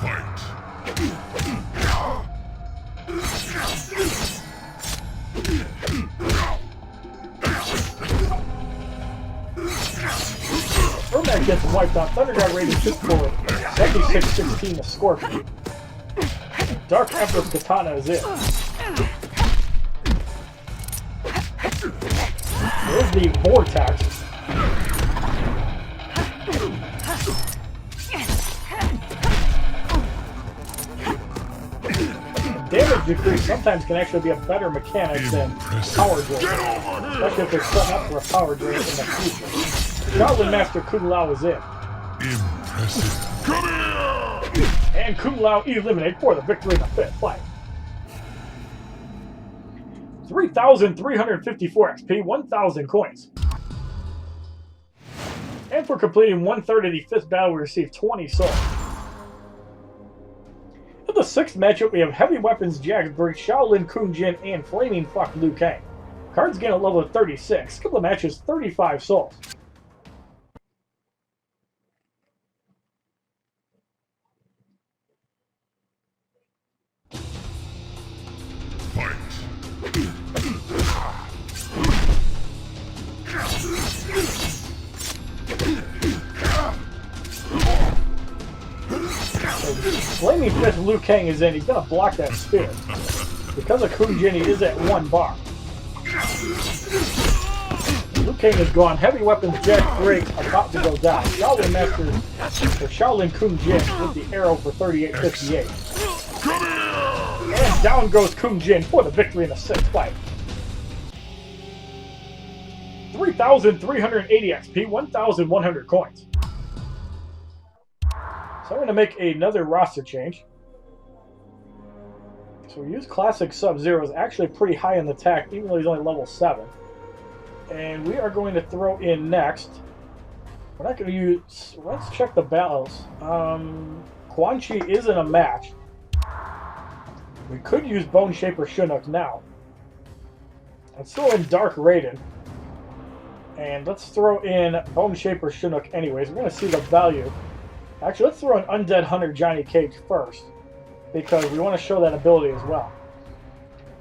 Fight. Ermac gets wiped out. Thunder God Raiden just for 76-16 to Scorpion. Dark Empress Katana is in. There's the Vortex. Damage decrease sometimes can actually be a better mechanic than power drain, especially if they're setting up for a power drain in the future. Shaolin Master Kun Lao is in. Impressive. Come here! And Kun Lao eliminated for the victory in the fifth fight. 3,354 XP, 1,000 coins. And for completing 1/3 of the fifth battle, we receive 20 souls. In the sixth matchup, we have Heavy Weapons Jax Break, Shaolin Kun Jin, and Flaming Fuck Liu Kang. Cards gain a level of 36. Skip the match is 35 souls. Fight. Flaming Fist Liu Kang is in. He's going to block that spear. Because of Kun Jin, he is at 1 bar. Liu Kang is gone. Heavy Weapons Jax Break about to go down. Shaolin Master, or Shaolin Kun Jin with the arrow for 38.58. And down goes Kun Jin for the victory in the sixth fight. 3,380 XP, 1,100 coins. So I'm going to make another roster change. So we use Classic Sub-Zero. Is actually pretty high in the attack, even though he's only level 7. And we are going to throw in next. We're not going to use... Let's check the battles. Quan Chi is in a match. We could use Bone Shaper Shinnok now. Let's throw in Dark Raiden. And let's throw in Bone Shaper Shinnok anyways. We're going to see the value. Actually, let's throw in Undead Hunter Johnny Cage first, because we want to show that ability as well.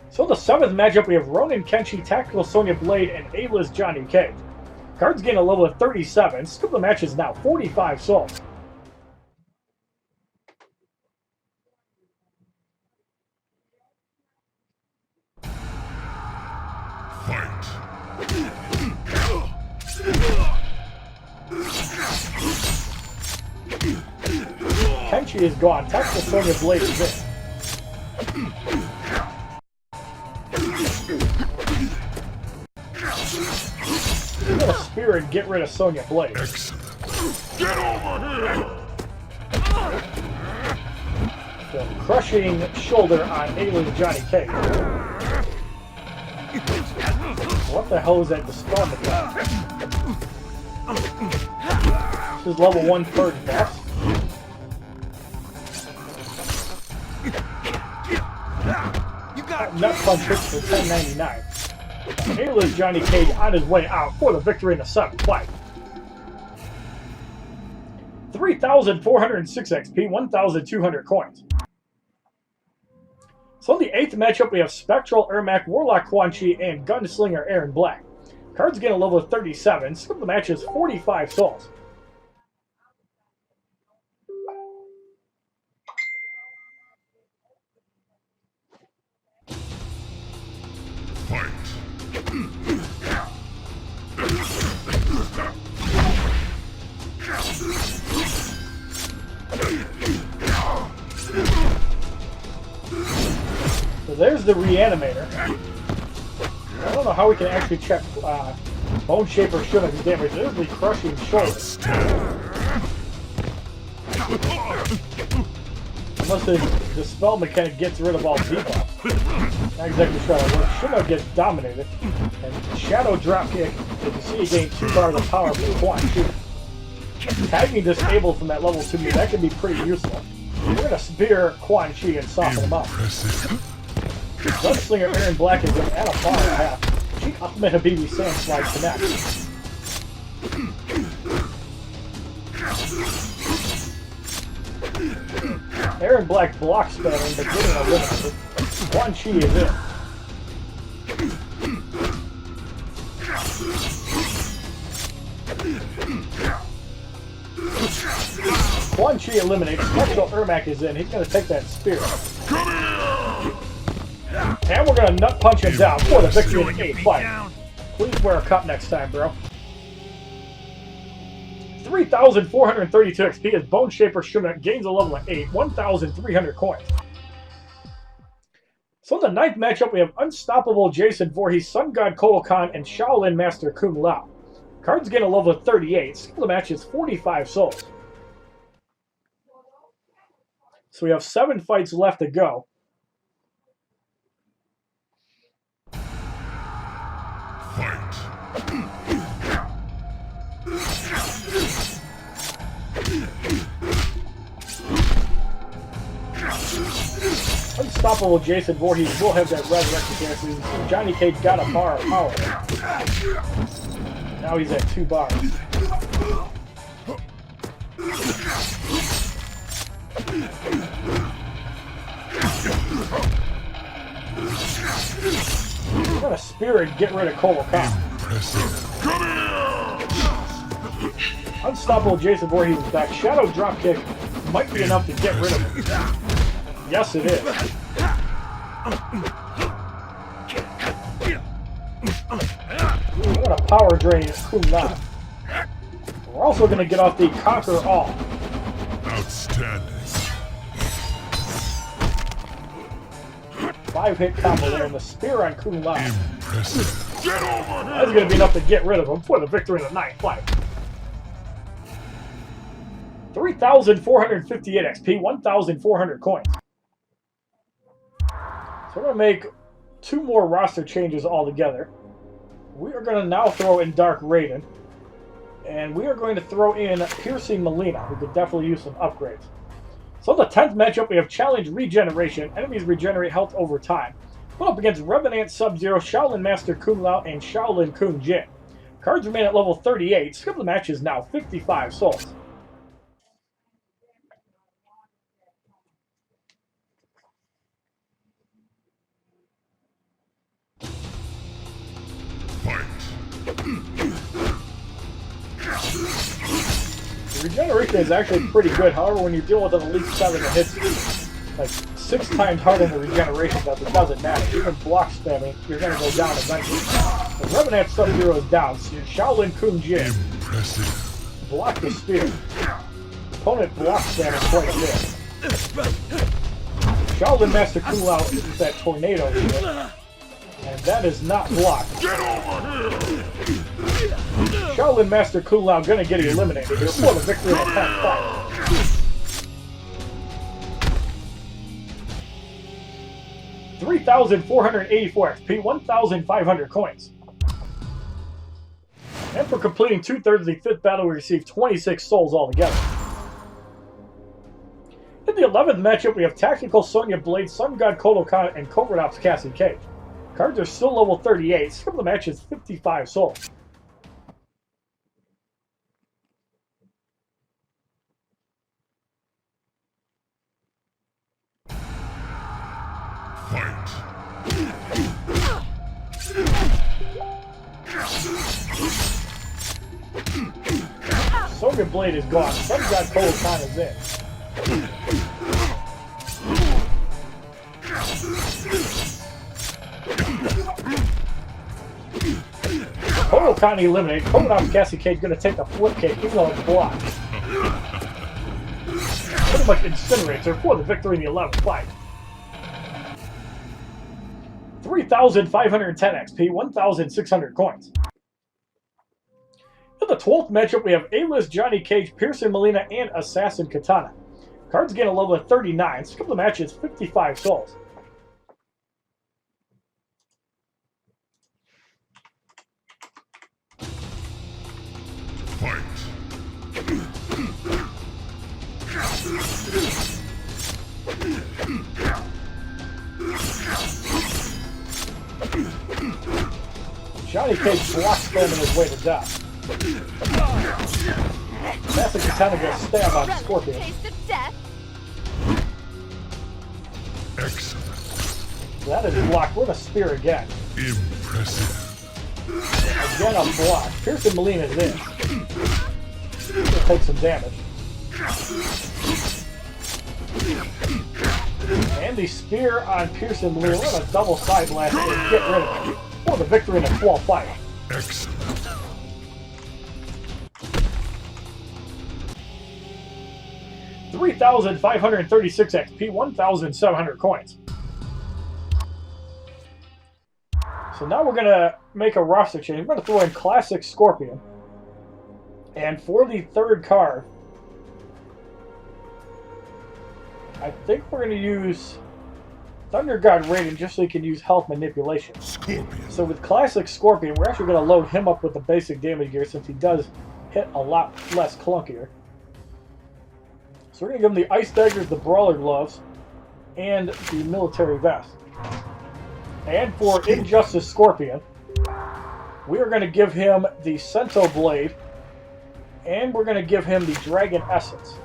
So the seventh matchup, we have Ronin Kenshi, Tactical Sonya Blade, and A-List Johnny Cage. Cards gain a level of 37. Skip the match is now 45 souls. Fight. Chi is gone. Tactical Sonya Blade is in. We're gonna spear and get rid of Sonya Blade. Excellent. Get over here! So, crushing shoulder on alien Johnny Cage. What the hell is that dispel mechanism? This is level 1 third boss. Nut punch hits for 1099. Alien Johnny Cage on his way out for the victory in the 7th fight. 3,406 XP, 1,200 coins. So in the 8th matchup, we have Spectral Ermac, Warlock Quan Chi, and Gunslinger Aaron Black. Cards get a level of 37. Skip the match is 45 souls. Fight. So there's the Reanimator. I don't know how we can actually check Bone Shaper Shinnok's damage. There's the Crushing Shoulder. Unless the spell mechanic gets rid of all debuffs. Not exactly sure how it works. Shinnok gets dominated. And Shadow Dropkick, as you see, you gain 2 bars of power for Quan Chi. Tagging disabled from that level 2 move, that can be pretty useful. We're going to spear Quan Chi and soften him up. Gunslinger Aaron Black is in at a bar and a half. She Ultimate Habibi Sand Slide connects. Aaron Black blocks spamming, but getting eliminated. Quan Chi is in. Quan Chi eliminates. Spectral Ermac is in. He's going to take that spear. And we're going to nut punch him down for the victory in the 8th fight. Please wear a cup next time, bro. 3,432 XP as Bone Shaper Shinnok gains a level of 8, 1,300 coins. So in the 9th matchup, we have Unstoppable Jason Voorhees, Sun God Kotal Khan, and Shaolin Master Kung Lao. Cards gain a level of 38. Skill of the match is 45 souls. So we have 7 fights left to go. Fight. Unstoppable Jason Voorhees will have that resurrection chance. Johnny Cage got a bar of power. Now he's at 2 bars. We're gonna spear and get rid of Kotal Khan. Unstoppable Jason Voorhees is back. Shadow Dropkick might be enough to get rid of him. Yes, it is. We're gonna power drain Kung Lao. We're also gonna get off the Conquer All. Outstanding. 5-hit combo there, and the spear on Kung Lao. Impressive. Get over here! That's going to be enough to get rid of him for the victory in the 9th fight. 3,458 XP, 1,400 coins. So we're going to make 2 more roster changes altogether. We are going to now throw in Dark Raiden. And we are going to throw in Piercing Melina, who could definitely use some upgrades. So in the 10th matchup, we have Challenge Regeneration. Enemies regenerate health over time. Put up against Revenant Sub-Zero, Shaolin Master Kung Lao, and Shaolin Kung Jin. Cards remain at level 38. Skill of the match is now 55 souls. Fight. Regeneration is actually pretty good. However, when you're dealing with an Elite 7 that hits like 6 times harder than the regeneration does, it doesn't matter. Even block spamming, you're going to go down eventually. The Revenant Sub-Zero is down. So Shaolin Kung Jin Impressive. block the spear. Opponent block spamming quite a bit. Shaolin Master Kung Lao is that tornado shit. And that is not blocked. Get over here! Shaolin Master Kung Lao gonna get eliminated here for the victory in the top fight. 3,484 XP, 1,500 coins. And for completing 2/3 of the 5th battle, we received 26 souls altogether. In the 11th matchup, we have Tactical Sonya Blade, Sun God Kodokan, and Covert Ops Cassie Cage. Cards are still level 38. Skill of the match is 55 souls. Fight! Sonya Blade is gone. Sun God Kodokan is in. Kodokan eliminated. Covert Ops Cassie Cage going to take the flip kick, even though it's blocked. Pretty much incinerates her for the victory in the 11th fight. 3,510 XP, 1,600 coins. In the 12th matchup, we have A-List Johnny Cage, Pearson Molina, and Assassin Katana. Cards gain a level of 39. Skill of the match is 55 souls. Fight! Johnny Cage blocks spamming his way to death. Assassin Katana gets stabbed on Scorpion. Taste of death. Excellent! That is blocked with a spear again. Impressive! Again, I'm blocked. Pearson Molina is in. He'll take some damage. And the spear on Pearson Molina. We're going to double side blast and get rid of it for the victory in the 12th fight. Excellent! 3,536 XP, 1,700 coins. So now we're going to make a roster change. We're going to throw in Classic Scorpion. And for the 3rd card, I think we're going to use Thunder God Raiden just so he can use health manipulation. Scorpion! So with Classic Scorpion, we're actually going to load him up with the basic damage gear since he does hit a lot less clunkier. So we're going to give him the Ice Daggers, the Brawler Gloves, and the Military Vest. And for Injustice Scorpion, we are going to give him the Sento Blade, and we're going to give him the Dragon Essence.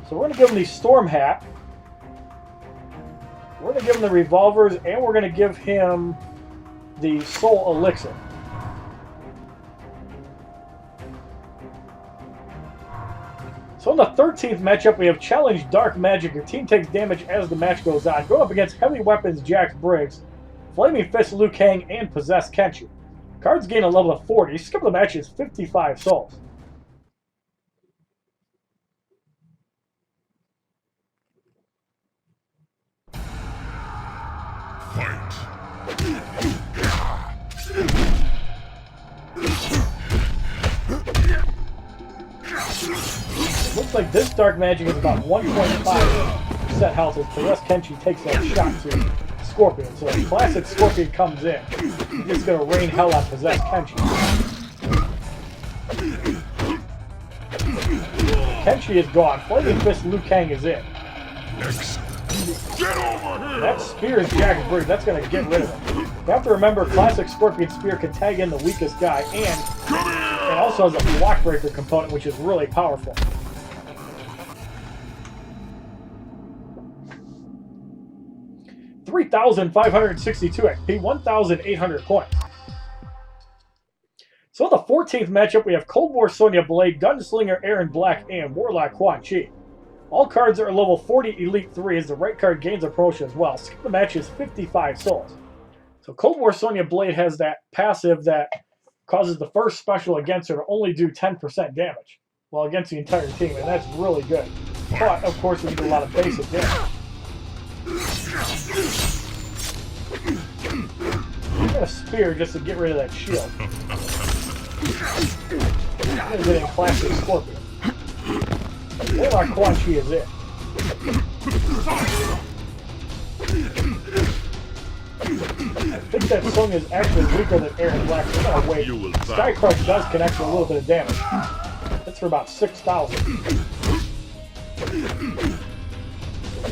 So we're going to give him the Storm Hat, we're going to give him the Revolvers, and we're going to give him the Soul Elixir. So in the 13th matchup, we have Challenge Dark Magic. Your team takes damage as the match goes on. Going up against Heavy Weapons Jax Briggs, Flaming Fist Liu Kang, and Possessed Kenshi. Cards gain a level of 40. Skip the match is 55 souls. Fight! Looks like this Dark Magic is about 1.5% health as Possessed Kenshi takes that shot to Scorpion. So Classic Scorpion comes in. He's going to rain hell on Possessed Kenshi. Kenshi is gone. Flaming Fist Liu Kang is in. Excellent! Get over here! That spear is Jax Briggs. That's going to get rid of him. You have to remember, Classic Scorpion Spear can tag in the weakest guy, and it also has a block breaker component, which is really powerful. $3,562 XP, 1,800 coins. So in the 14th matchup, we have Cold War Sonya Blade, Gunslinger Aaron Black, and Warlock Quan Chi. All cards are level 40 Elite 3 as the right card gains a promotion as well. Skip the match is 55 souls. So Cold War Sonya Blade has that passive that causes the first special against her to only do 10% damage. well, against the entire team, and that's really good. But, of course, we do a lot of basic damage. A spear just to get rid of that shield. I'm gonna get in classic Scorpion. Warlock Quan Chi is it. I think that Sung is actually weaker than Aaron Black. Oh wait, Sky Crush does connect for a little bit of damage. That's for about 6,000.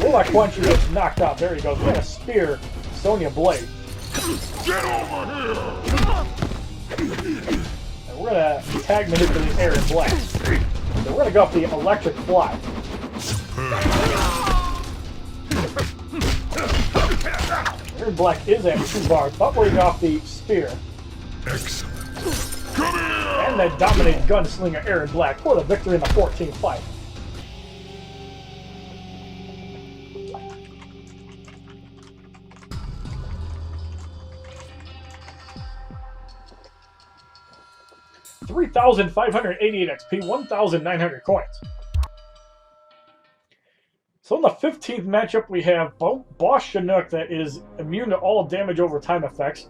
Warlock Quan Chi gets knocked out. There he goes. We're gonna spear Sonya Blade. Get over here! And we're gonna tag manipulate Aaron Black. So we're gonna go off the electric fly. Aaron Black is at 2 bars, but we're going off the spear. Excellent. Come here! And that dominating gunslinger Aaron Black for the victory in the 14th fight. $3,588 XP, 1,900 coins. So in the 15th matchup, we have Boss Shinnok that is immune to all damage over time effects.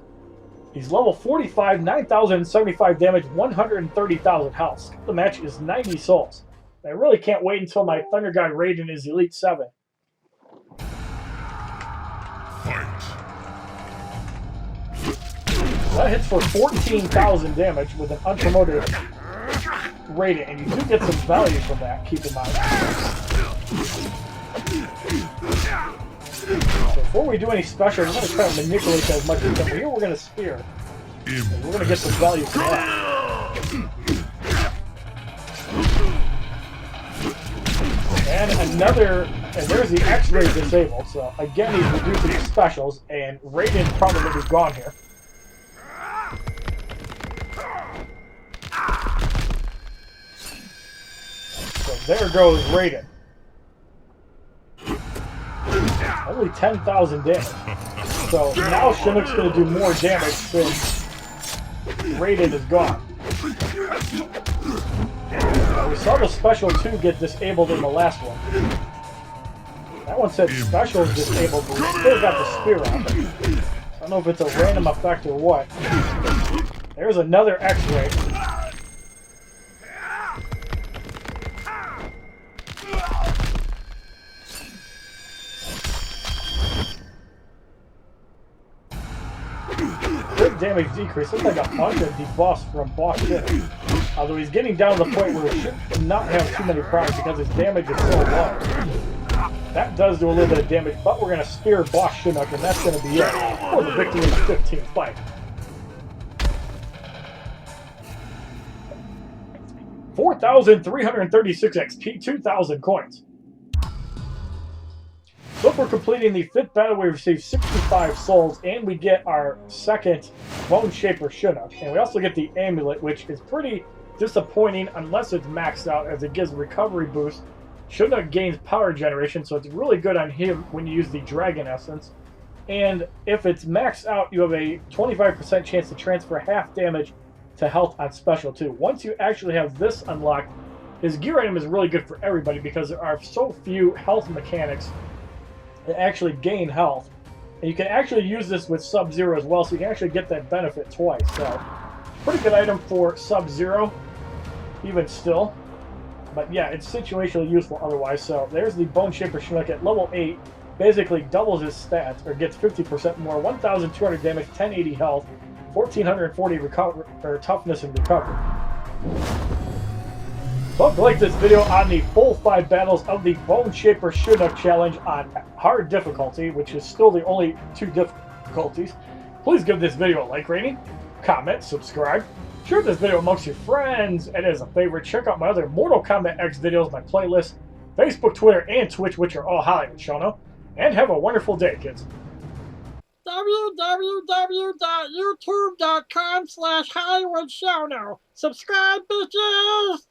He's level 45, 9,075 damage, 130,000 health. The match is 90 souls. I really can't wait until my Thunder God Raiden is Elite 7. Fight. That hits for 14,000 damage with an unpromoted rating, and you do get some value from that, keep in mind. So before we do any special, we're going to try to manipulate that as much as we can. But here we're going to spear. And we're going to get some value from that. And there's the X-ray disabled. So again, he's reducing his specials, and Raiden's probably going to be gone here. So there goes Raiden. Only 10,000 damage. So now Shinnok's going to do more damage since Raiden is gone. We saw the special 2 get disabled in the last one. That one said special is disabled, but we still got the spear on it. I don't know if it's a random effect or what. There's another X-ray. Crit damage decrease. Looks like a bunch of debuffs from Boss Shinnok. Although he's getting down to the point where he should not have too many problems because his damage is so low. That does do a little bit of damage, but we're going to spear Boss Shinnok, and that's going to be it for the victory in the 15th fight. $4,336 XP, 2,000 coins. So for completing the 5th battle, we receive 65 souls, and we get our second Bone Shaper Shinnok. And we also get the amulet, which is pretty disappointing unless it's maxed out, as it gives recovery boost. Shinnok gains power generation, so it's really good on him when you use the Dragon Essence. And if it's maxed out, you have a 25% chance to transfer half damage to health on special too. Once you actually have this unlocked, his gear item is really good for everybody because there are so few health mechanics that actually gain health. And you can actually use this with Sub-Zero as well, so you can actually get that benefit twice. So, pretty good item for Sub-Zero, even still. But yeah, it's situationally useful otherwise. So there's the Bone Shaper Shinnok at level 8. Basically doubles his stats, or gets 50% more, 1,200 damage, 1080 health, 1,440 toughness and recovery. So if you like this video on the full 5 battles of the Bone Shaper Shinnok challenge on hard difficulty, which is still the only 2 difficulties, please give this video a like rating, comment, subscribe, share this video amongst your friends, and as a favorite, check out my other Mortal Kombat X videos, my playlist, Facebook, Twitter, and Twitch, which are all HollywoodShono. And have a wonderful day, kids. www.youtube.com/HollywoodShono. Subscribe, bitches!